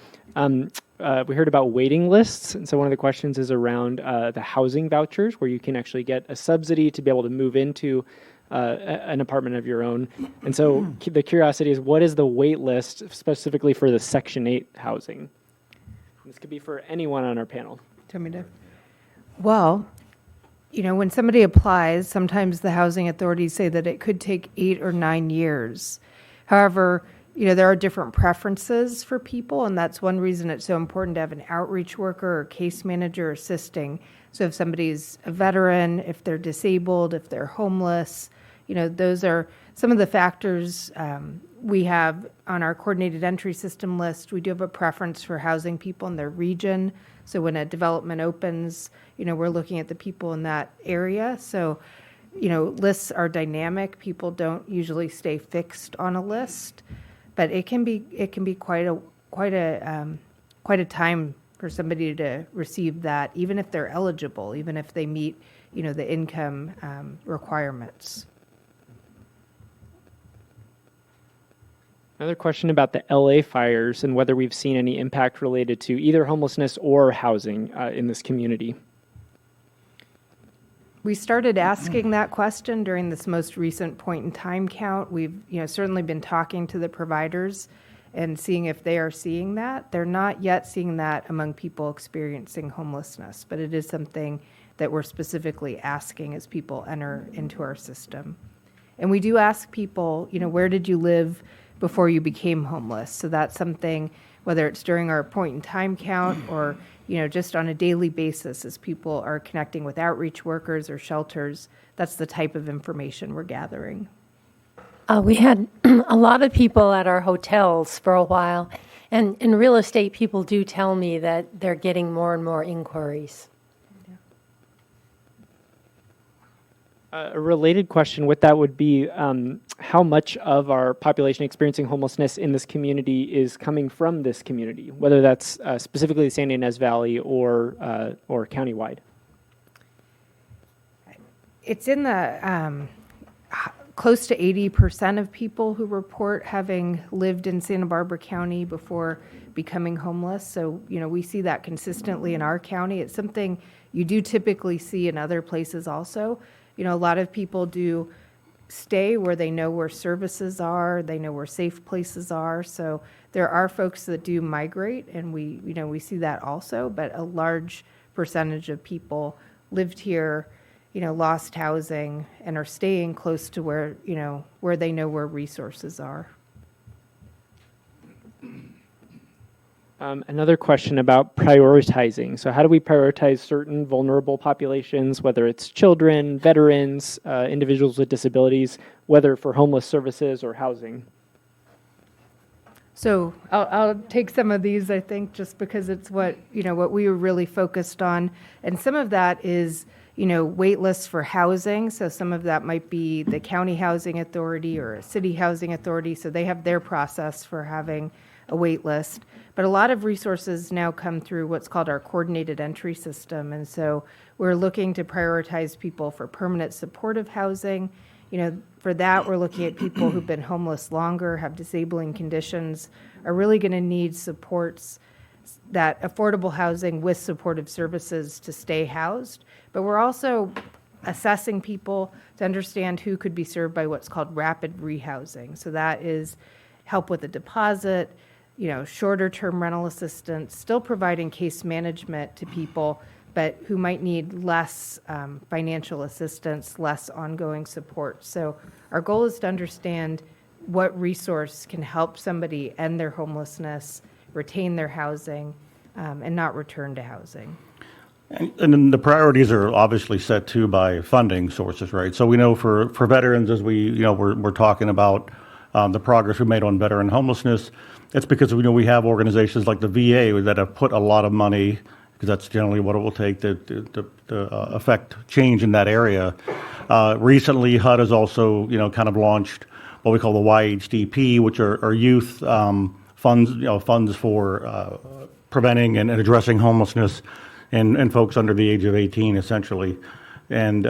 We heard about waiting lists, and so one of the questions is around the housing vouchers, where you can actually get a subsidy to be able to move into an apartment of your own. And so the curiosity is, what is the wait list specifically for the Section 8 housing? This could be for anyone on our panel. Tell me to. Well, when somebody applies, sometimes the housing authorities say that it could take 8 or 9 years. However, there are different preferences for people, and that's one reason it's so important to have an outreach worker or case manager assisting. So if somebody's a veteran, if they're disabled, if they're homeless, those are some of the factors we have on our coordinated entry system list. We do have a preference for housing people in their region. So when a development opens, we're looking at the people in that area. So, lists are dynamic. People don't usually stay fixed on a list, but it can be quite a time for somebody to receive that, even if they're eligible, even if they meet, the income requirements. Another question about the LA fires and whether we've seen any impact related to either homelessness or housing in this community. We started asking that question during this most recent point in time count. We've certainly been talking to the providers and seeing if they are seeing that. They're not yet seeing that among people experiencing homelessness, but it is something that we're specifically asking as people enter into our system. And we do ask people, where did you live before you became homeless? So that's something, whether it's during our point in time count or just on a daily basis as people are connecting with outreach workers or shelters, that's the type of information we're gathering. We had a lot of people at our hotels for a while, and in real estate, people do tell me that they're getting more and more inquiries. A related question with that would be how much of our population experiencing homelessness in this community is coming from this community, whether that's specifically the San Ynez Valley or countywide? It's in the close to 80% of people who report having lived in Santa Barbara County before becoming homeless. So, we see that consistently in our county. It's something you do typically see in other places also. A lot of people do stay where they know where services are, they know where safe places are. So there are folks that do migrate, and we see that also, but a large percentage of people lived here, lost housing and are staying close to where they know where resources are. Another question about prioritizing. So how do we prioritize certain vulnerable populations, whether it's children, veterans, individuals with disabilities, whether for homeless services or housing? So I'll take some of these, I think, just because it's what we were really focused on. And some of that is, wait lists for housing. So some of that might be the county housing authority or a city housing authority. So they have their process for having a wait list. But a lot of resources now come through what's called our coordinated entry system. And so we're looking to prioritize people for permanent supportive housing. For that, we're looking at people who've been homeless longer, have disabling conditions, are really going to need supports, that affordable housing with supportive services to stay housed. But we're also assessing people to understand who could be served by what's called rapid rehousing. So that is help with a deposit, shorter term rental assistance, still providing case management to people, but who might need less financial assistance, less ongoing support. So our goal is to understand what resource can help somebody end their homelessness, retain their housing, and not return to housing. And then the priorities are obviously set too by funding sources, right? So we know for veterans, as we're talking about, the progress we made on veteran homelessness. It's because we have organizations like the VA that have put a lot of money, because that's generally what it will take to affect change in that area. Recently, HUD has also kind of launched what we call the YHDP, which are youth funds for preventing and addressing homelessness and folks under the age of 18, essentially. And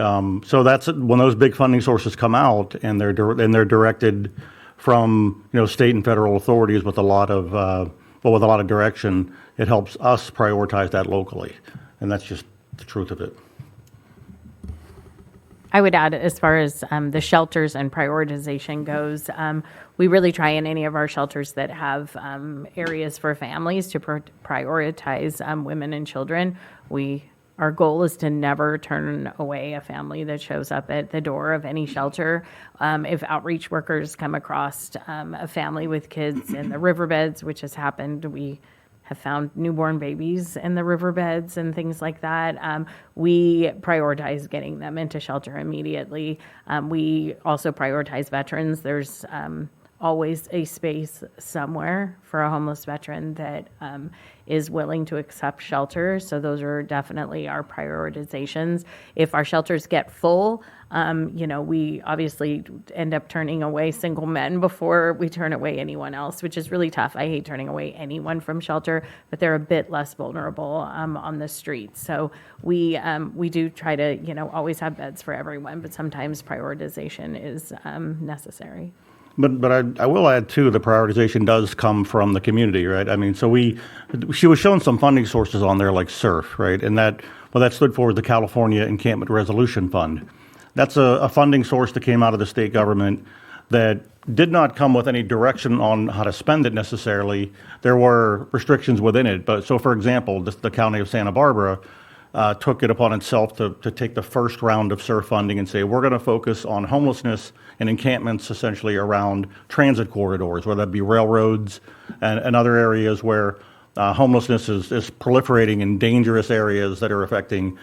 so that's when those big funding sources come out, and they're directed from state and federal authorities with a lot of direction. It helps us prioritize that locally, and that's just the truth of it. I would add, as far as the shelters and prioritization goes, we really try in any of our shelters that have areas for families to prioritize women and children. Our goal is to never turn away a family that shows up at the door of any shelter. If outreach workers come across a family with kids in the riverbeds, which has happened, we have found newborn babies in the riverbeds and things like that. We prioritize getting them into shelter immediately. We also prioritize veterans. There's always a space somewhere for a homeless veteran that is willing to accept shelter. So those are definitely our prioritizations. If our shelters get full, we obviously end up turning away single men before we turn away anyone else, which is really tough. I hate turning away anyone from shelter, but they're a bit less vulnerable on the streets. So we do try to always have beds for everyone, but sometimes prioritization is necessary. But I will add too, the prioritization does come from the community, right? I mean, so she was showing some funding sources on there like SURF, right? And that stood for the California Encampment Resolution Fund. That's a funding source that came out of the state government that did not come with any direction on how to spend it necessarily. There were restrictions within it. But so, for example, the county of Santa Barbara took it upon itself to take the first round of SURF funding and say, we're going to focus on homelessness and encampments essentially around transit corridors, whether that be railroads and other areas where homelessness is proliferating in dangerous areas that are affecting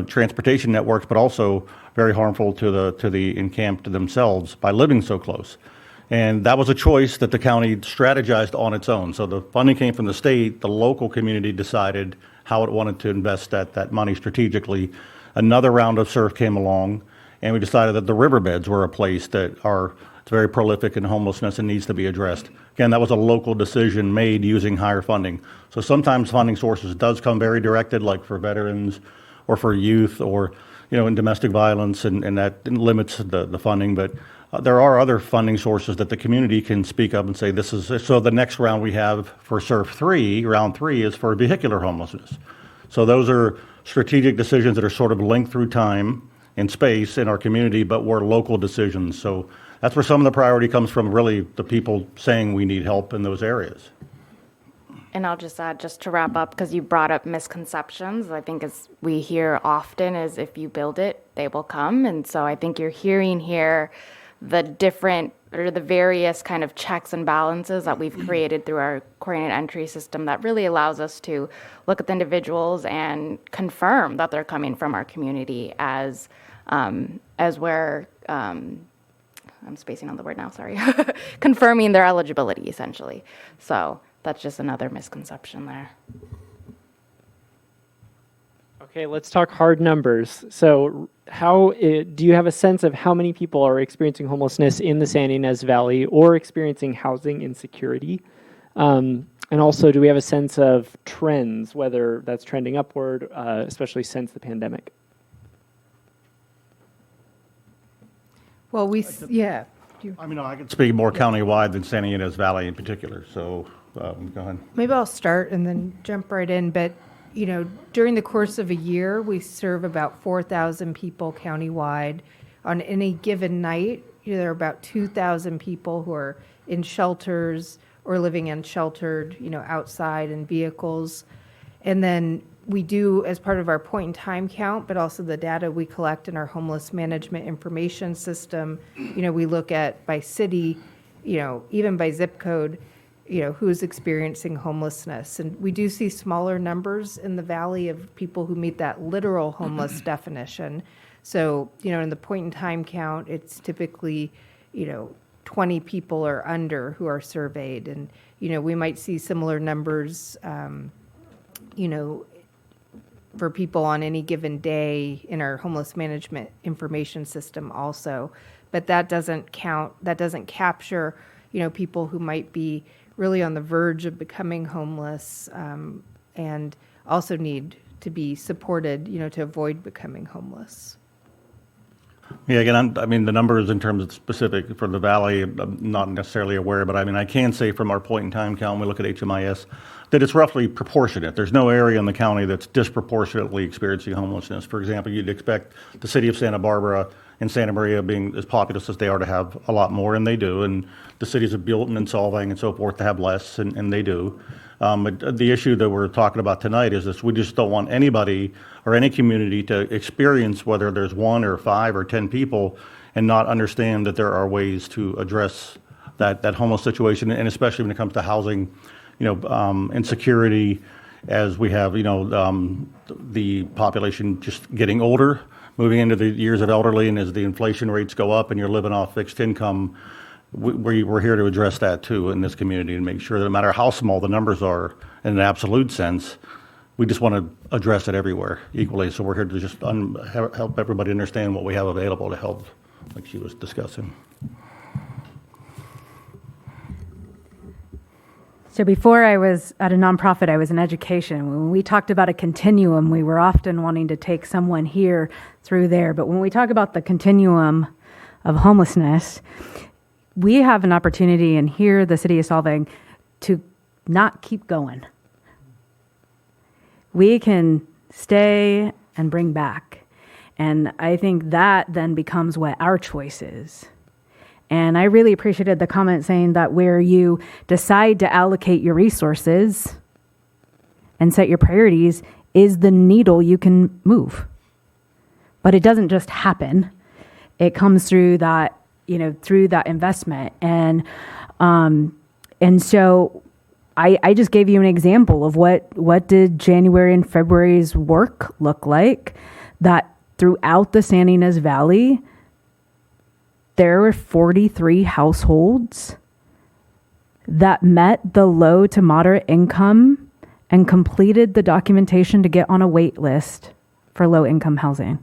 transportation networks, but also very harmful to the encamped themselves by living so close. And that was a choice that the county strategized on its own. So the funding came from the state. The local community decided how it wanted to invest that money strategically. Another round of SURF came along, and we decided that the riverbeds were a place it's very prolific in homelessness and needs to be addressed. Again, that was a local decision made using higher funding. So sometimes funding sources does come very directed, like for veterans or for youth or in domestic violence, and that limits the funding. But there are other funding sources that the community can speak up and say, this is, so the next round we have for SURF 3, round 3, is for vehicular homelessness. So those are strategic decisions that are sort of linked through time and space in our community, but were local decisions. So that's where some of the priority comes from, really the people saying we need help in those areas. And I'll just add, just to wrap up, because you brought up misconceptions, I think as we hear often is if you build it, they will come. And so I think you're hearing here the different or the various kind of checks and balances that we've created through our coordinated entry system that really allows us to look at the individuals and confirm that they're coming from our community as where I'm spacing on the word now, sorry, confirming their eligibility essentially. So that's just another misconception there. Okay, let's talk hard numbers. So do you have a sense of how many people are experiencing homelessness in the San Ynez Valley or experiencing housing insecurity? And also, do we have a sense of trends, whether that's trending upward, especially since the pandemic? Well, yeah. I mean, I can speak more countywide than San Ynez Valley in particular, so go ahead. Maybe I'll start and then jump right in. But, during the course of a year, we serve about 4,000 people countywide. On any given night, there are about 2,000 people who are in shelters or living unsheltered, outside in vehicles. And then we do, as part of our point in time count, but also the data we collect in our homeless management information system, we look at by city, even by zip code, who's experiencing homelessness. And we do see smaller numbers in the valley of people who meet that literal homeless definition. So, in the point in time count, it's typically, 20 people or under who are surveyed. And, we might see similar numbers, for people on any given day in our homeless management information system also. But that doesn't capture, people who might be really on the verge of becoming homeless, and also need to be supported, to avoid becoming homeless. Yeah, again, the numbers in terms of specific for the Valley, I'm not necessarily aware, but I can say from our point in time count, when we look at HMIS, that it's roughly proportionate. There's no area in the county that's disproportionately experiencing homelessness. For example, you'd expect the city of Santa Barbara and Santa Maria, being as populous as they are, to have a lot more, and they do, and the cities of Buellton and Solvang and so forth to have less, and they do. But the issue that we're talking about tonight is this: we just don't want anybody or any community to experience, whether there's 1 or 5 or 10 people, and not understand that there are ways to address that homeless situation, and especially when it comes to housing, insecurity, as we have, the population just getting older, moving into the years of elderly, and as the inflation rates go up and you're living off fixed income, we're here to address that too in this community and make sure that no matter how small the numbers are in an absolute sense, we just want to address it everywhere equally. So we're here to just help everybody understand what we have available to help, like she was discussing. So before I was at a nonprofit, I was in education. When we talked about a continuum, we were often wanting to take someone here through there. But when we talk about the continuum of homelessness, we have an opportunity in here, the city of Solvang, to not keep going. We can stay and bring back. And I think that then becomes what our choice is. And I really appreciated the comment saying that where you decide to allocate your resources and set your priorities is the needle you can move. But it doesn't just happen. It comes through that, through that investment. And so I just gave you an example of what did January and February's work look like, that throughout the San Ynez Valley, there were 43 households that met the low to moderate income and completed the documentation to get on a wait list for low income housing.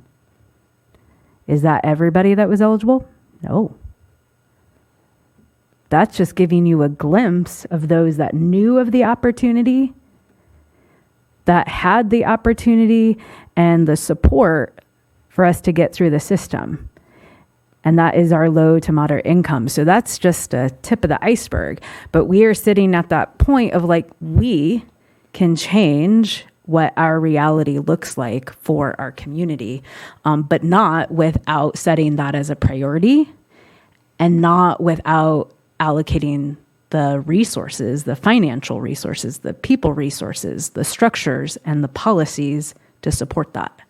Is that everybody that was eligible? No. That's just giving you a glimpse of those that knew of the opportunity, that had the opportunity and the support for us to get through the system. And that is our low to moderate income. So that's just a tip of the iceberg. But we are sitting at that point of we can change what our reality looks like for our community, but not without setting that as a priority and not without allocating the resources, the financial resources, the people resources, the structures, and the policies to support that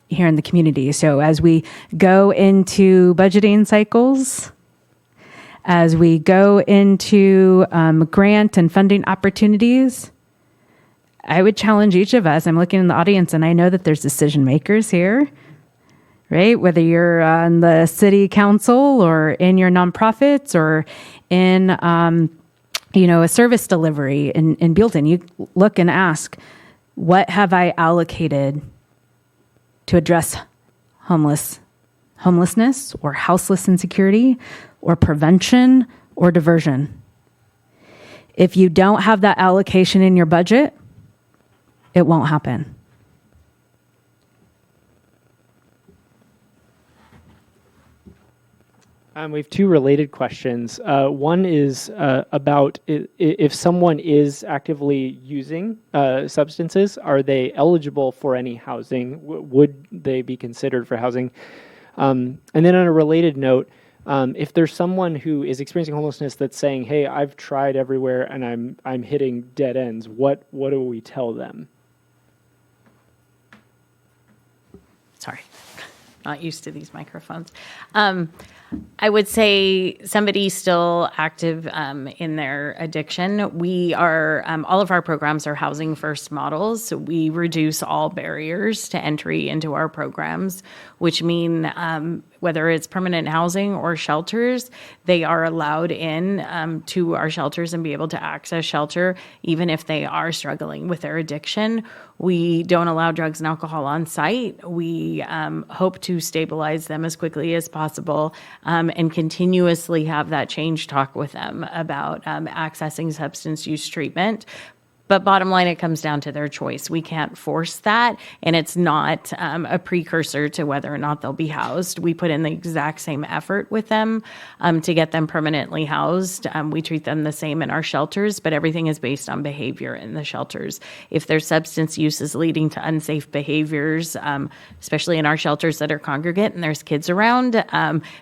here in the community. So as we go into budgeting cycles, as we go into grant and funding opportunities, I would challenge each of us. I'm looking in the audience, and I know that there's decision makers here, right? Whether you're on the city council or in your nonprofits or in, a service delivery in Buellton, you look and ask, what have I allocated to address homelessness or houseless insecurity or prevention or diversion? If you don't have that allocation in your budget, it won't happen. We have two related questions. One is about if someone is actively using substances, are they eligible for any housing? Would they be considered for housing? And then on a related note, if there's someone who is experiencing homelessness that's saying, "Hey, I've tried everywhere and I'm hitting dead ends," what do we tell them? Sorry, not used to these microphones. I would say somebody still active in their addiction. We are, all of our programs are housing first models. So we reduce all barriers to entry into our programs, which mean whether it's permanent housing or shelters, they are allowed in to our shelters and be able to access shelter, even if they are struggling with their addiction. We don't allow drugs and alcohol on site. We hope to stabilize them as quickly as possible and continuously have that change talk with them about accessing substance use treatment. But bottom line, it comes down to their choice. We can't force that, and it's not a precursor to whether or not they'll be housed. We put in the exact same effort with them to get them permanently housed. We treat them the same in our shelters, but everything is based on behavior in the shelters. If their substance use is leading to unsafe behaviors, especially in our shelters that are congregate and there's kids around,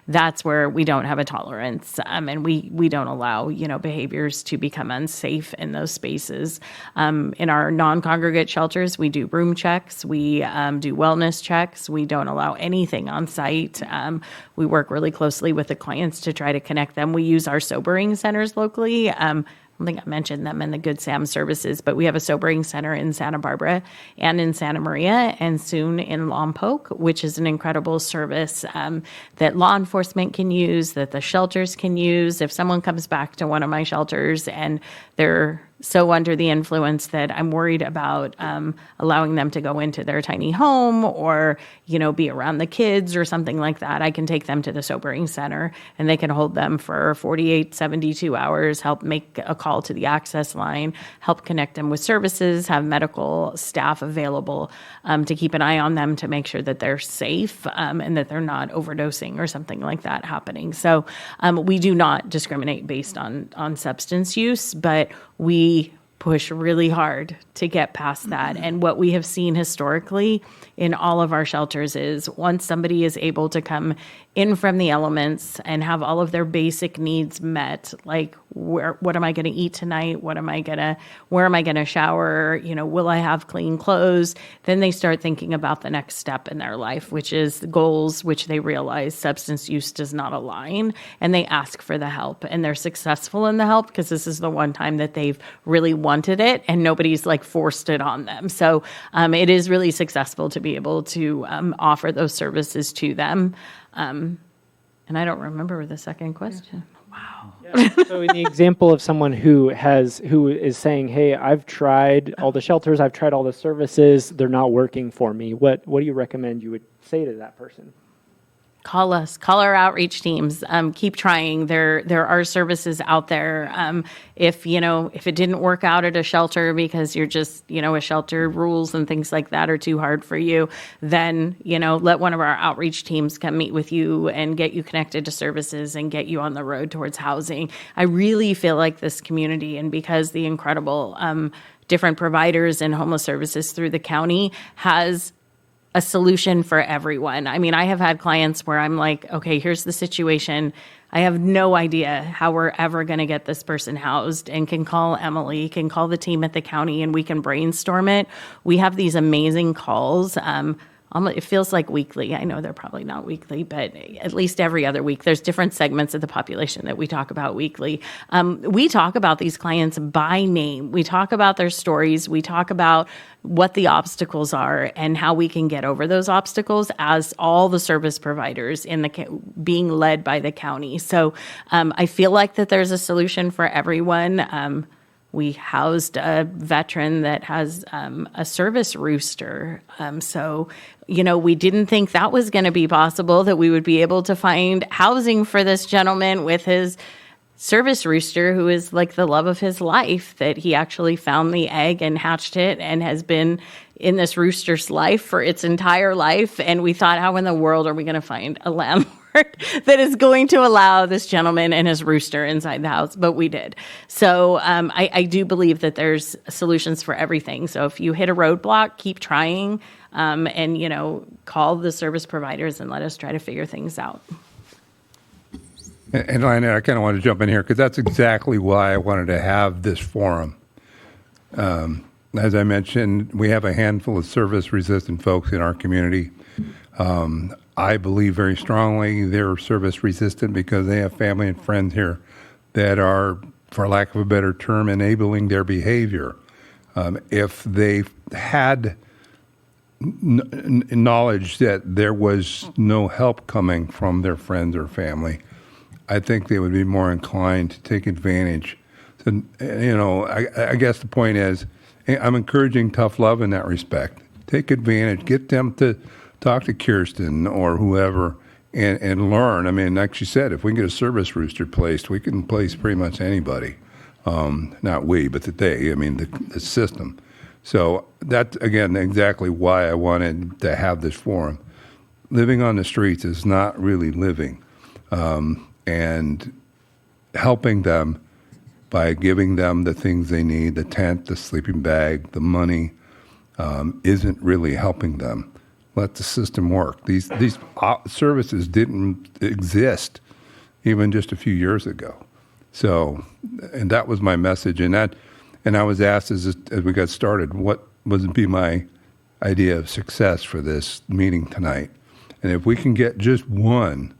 that's where we don't have a tolerance, and we don't allow behaviors to become unsafe in those spaces. In our non-congregate shelters, we do room checks, we do wellness checks, we don't allow anything on site. We work really closely with the clients to try to connect them. We use our sobering centers locally. I don't think I mentioned them in the Good Sam services, but we have a sobering center in Santa Barbara and in Santa Maria and soon in Lompoc, which is an incredible service that law enforcement can use, that the shelters can use. If someone comes back to one of my shelters and they're so under the influence that I'm worried about allowing them to go into their tiny home or, be around the kids or something like that, I can take them to the sobering center and they can hold them for 48, 72 hours, help make a call to the access line, help connect them with services, have medical staff available to keep an eye on them to make sure that they're safe and that they're not overdosing or something like that happening. So we do not discriminate based on substance use, but we push really hard to get past that. And what we have seen historically in all of our shelters is once somebody is able to come in from the elements and have all of their basic needs met, like what am I going to eat tonight? Where am I going to shower? Will I have clean clothes? Then they start thinking about the next step in their life, which is the goals, which they realize substance use does not align, and they ask for the help, and they're successful in the help because this is the one time that they've really wanted it and nobody's forced it on them. So it is really successful to be able to offer those services to them. And I don't remember the second question. Wow. Yeah. So in the example of someone who is saying, hey, I've tried all the shelters, I've tried all the services, they're not working for me. What do you recommend you would say to that person? Call us, call our outreach teams, keep trying. There are services out there. If it didn't work out at a shelter because you're just, a shelter rules and things like that are too hard for you, then, let one of our outreach teams come meet with you and get you connected to services and get you on the road towards housing. I really feel like this community, and because the incredible different providers and homeless services through the county has a solution for everyone. I mean, I have had clients where I'm like, okay, here's the situation. I have no idea how we're ever going to get this person housed, and can call Emily, can call the team at the county, and we can brainstorm it. We have these amazing calls. It feels like weekly. I know they're probably not weekly, but at least every other week. There's different segments of the population that we talk about weekly. We talk about these clients by name. We talk about their stories. We talk about what the obstacles are and how we can get over those obstacles as all the service providers being led by the county. So I feel like that there's a solution for everyone. We housed a veteran that has a service rooster. So, we didn't think that was going to be possible, that we would be able to find housing for this gentleman with his service rooster, who is like the love of his life, that he actually found the egg and hatched it and has been in this rooster's life for its entire life. And we thought, how in the world are we going to find a landlord that is going to allow this gentleman and his rooster inside the house? But we did. So I do believe that there's solutions for everything. So if you hit a roadblock, keep trying and, call the service providers and let us try to figure things out. And Lana, I kind of want to jump in here because that's exactly why I wanted to have this forum. As I mentioned, we have a handful of service-resistant folks in our community. I believe very strongly they're service resistant because they have family and friends here that are, for lack of a better term, enabling their behavior. If they had knowledge that there was no help coming from their friends or family, I think they would be more inclined to take advantage. So, I guess the point is, I'm encouraging tough love in that respect. Take advantage. Get them to talk to Kirsten or whoever and learn. I mean, like she said, if we can get a service rooster placed, we can place pretty much anybody. Not we, but the system. So that's, again, exactly why I wanted to have this forum. Living on the streets is not really living. And helping them by giving them the things they need, the tent, the sleeping bag, the money, isn't really helping them. Let the system work. These services didn't exist even just a few years ago. So, and that was my message. And I was asked as we got started, what would be my idea of success for this meeting tonight? And if we can get just one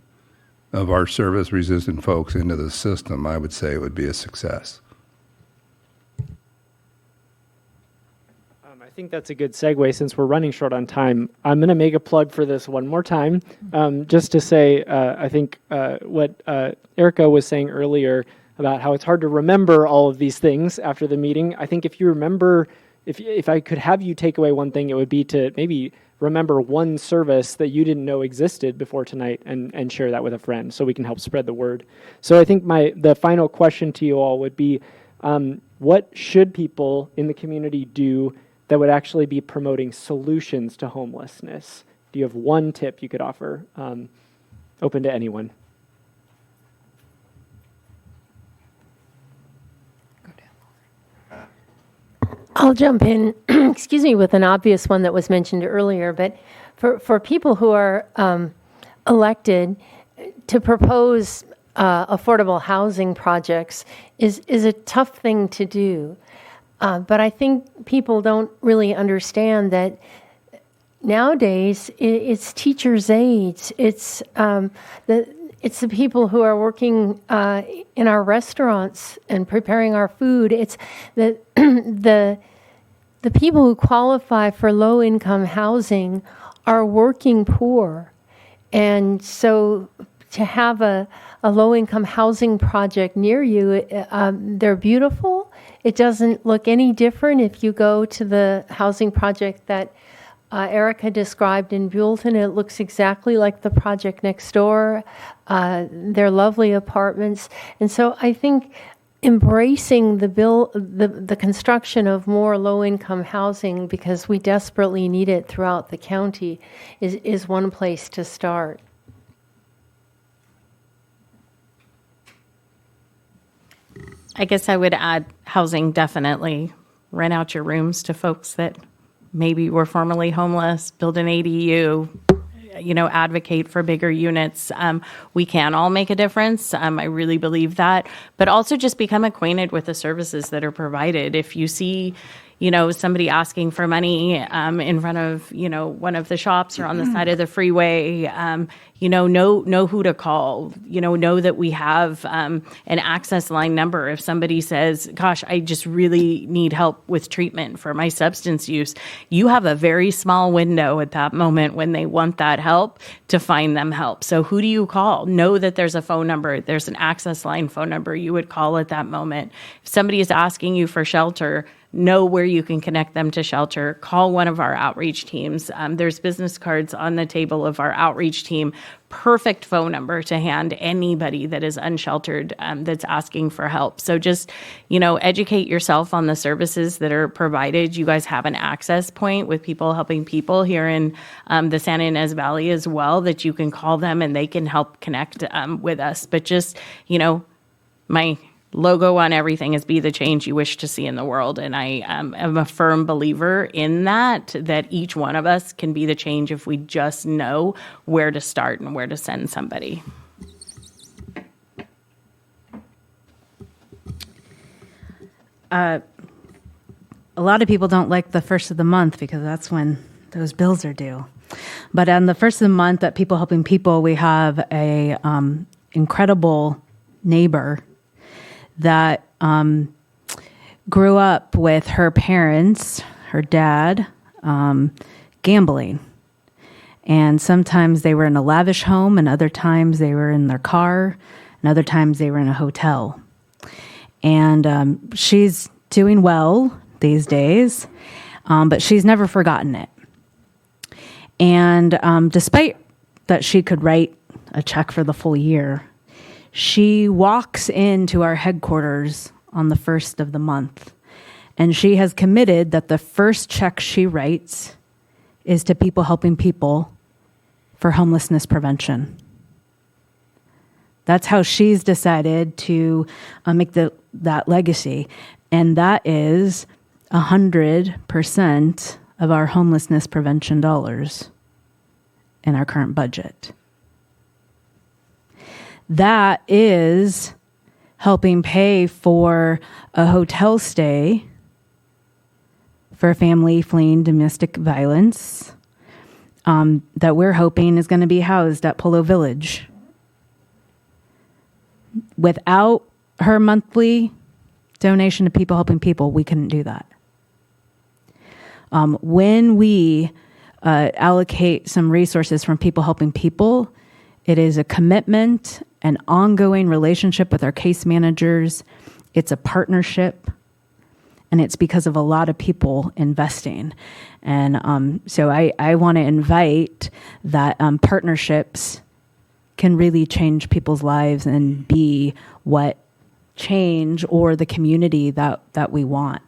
of our service-resistant folks into the system, I would say it would be a success. I think that's a good segue since we're running short on time. I'm going to make a plug for this one more time, just to say I think what Erica was saying earlier about how it's hard to remember all of these things after the meeting. I think if you remember, if I could have you take away one thing, it would be to maybe remember one service that you didn't know existed before tonight and share that with a friend so we can help spread the word. So I think the final question to you all would be, what should people in the community do that would actually be promoting solutions to homelessness? Do you have one tip you could offer? Open to anyone. I'll jump in, excuse me, with an obvious one that was mentioned earlier, but for people who are elected to propose affordable housing projects is a tough thing to do. But I think people don't really understand that nowadays it's teachers' aides, it's the people who are working in our restaurants and preparing our food. It's the people who qualify for low-income housing are working poor. And so to have a low-income housing project near you, they're beautiful. It doesn't look any different if you go to the housing project that Erica described in Buellton. It looks exactly like the project next door. They're lovely apartments. And so I think embracing the construction of more low-income housing, because we desperately need it throughout the county, is one place to start. I guess I would add housing, definitely. Rent out your rooms to folks that maybe were formerly homeless, build an ADU, advocate for bigger units. We can all make a difference. I really believe that. But also just become acquainted with the services that are provided. If you see, somebody asking for money in front of, one of the shops or on the side of the freeway, know who to call, know that we have an access line number. If somebody says, gosh, I just really need help with treatment for my substance use, you have a very small window at that moment when they want that help to find them help. So who do you call? Know that there's a phone number. There's an access line phone number you would call at that moment. If somebody is asking you for shelter, know where you can connect them to shelter. Call one of our outreach teams. There's business cards on the table of our outreach team. Perfect phone number to hand anybody that is unsheltered that's asking for help. So just, educate yourself on the services that are provided. You guys have an access point with people helping people here in the Santa Ynez Valley as well, that you can call them and they can help connect with us. But just, my logo on everything is be the change you wish to see in the world. And I am a firm believer in that each one of us can be the change if we just know where to start and where to send somebody. A lot of people don't like the first of the month because that's when those bills are due. But on the first of the month at People Helping People, we have a incredible neighbor that grew up with her parents, her dad, gambling. And sometimes they were in a lavish home, and other times they were in their car, and other times they were in a hotel. And she's doing well these days, but she's never forgotten it. And despite that she could write a check for the full year, she walks into our headquarters on the first of the month. And she has committed that the first check she writes is to People Helping People for homelessness prevention. That's how she's decided to make that legacy. And that is 100% of our homelessness prevention dollars in our current budget. That is helping pay for a hotel stay for a family fleeing domestic violence that we're hoping is going to be housed at Polo Village. Without her monthly donation to People Helping People, we couldn't do that. When we allocate some resources from People Helping People, it is a commitment, an ongoing relationship with our case managers. It's a partnership, and it's because of a lot of people investing. And so I want to invite that partnerships can really change people's lives and be what change or the community that we want.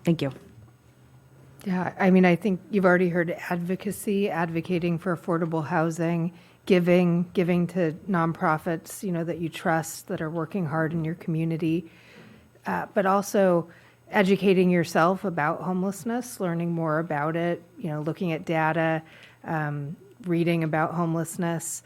Thank you. Yeah, I mean, I think you've already heard advocacy, advocating for affordable housing, giving to nonprofits, that you trust, that are working hard in your community, but also educating yourself about homelessness, learning more about it, looking at data, reading about homelessness.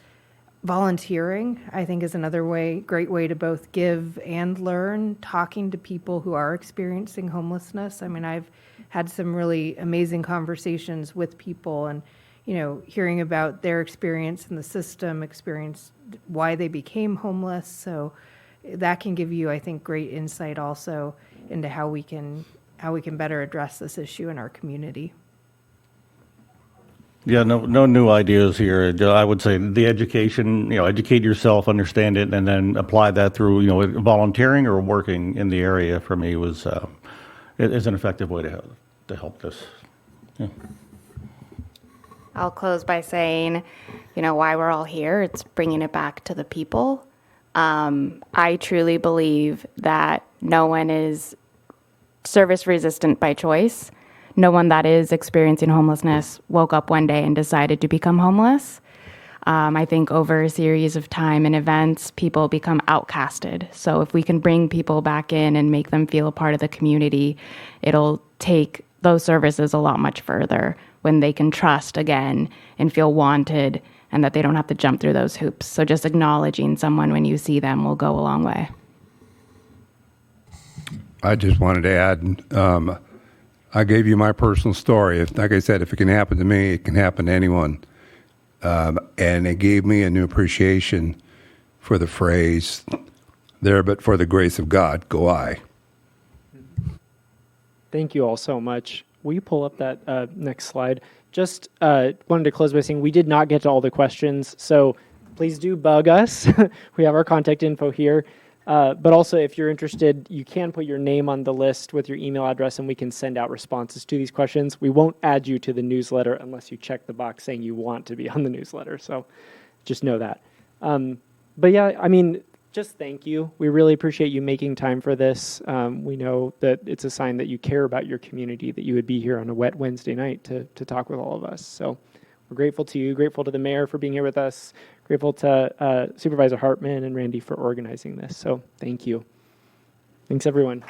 Volunteering, I think, is another great way to both give and learn, talking to people who are experiencing homelessness. I mean, I've had some really amazing conversations with people and, hearing about their experience in the system, why they became homeless. So that can give you, I think, great insight also into how we can better address this issue in our community. Yeah, no new ideas here. I would say the education, educate yourself, understand it, and then apply that through, volunteering or working in the area for me is an effective way to help this. Yeah. I'll close by saying, why we're all here. It's bringing it back to the people. I truly believe that no one is service resistant by choice. No one that is experiencing homelessness woke up one day and decided to become homeless. I think over a series of time and events, people become outcasted. So if we can bring people back in and make them feel a part of the community, it'll take those services a lot much further when they can trust again and feel wanted and that they don't have to jump through those hoops. So just acknowledging someone when you see them will go a long way. I just wanted to add, I gave you my personal story. Like I said, if it can happen to me, it can happen to anyone. And it gave me a new appreciation for the phrase, "There but for the grace of God go I." Thank you all so much. Will you pull up that next slide? Just wanted to close by saying we did not get to all the questions, so please do bug us. We have our contact info here. But also, if you're interested, you can put your name on the list with your email address, and we can send out responses to these questions. We won't add you to the newsletter unless you check the box saying you want to be on the newsletter. So just know that. But yeah, I mean, just thank you. We really appreciate you making time for this. We know that it's a sign that you care about your community, that you would be here on a wet Wednesday night to talk with all of us. So we're grateful to you, grateful to the mayor for being here with us, grateful to Supervisor Hartman and Randy for organizing this. So thank you. Thanks, everyone.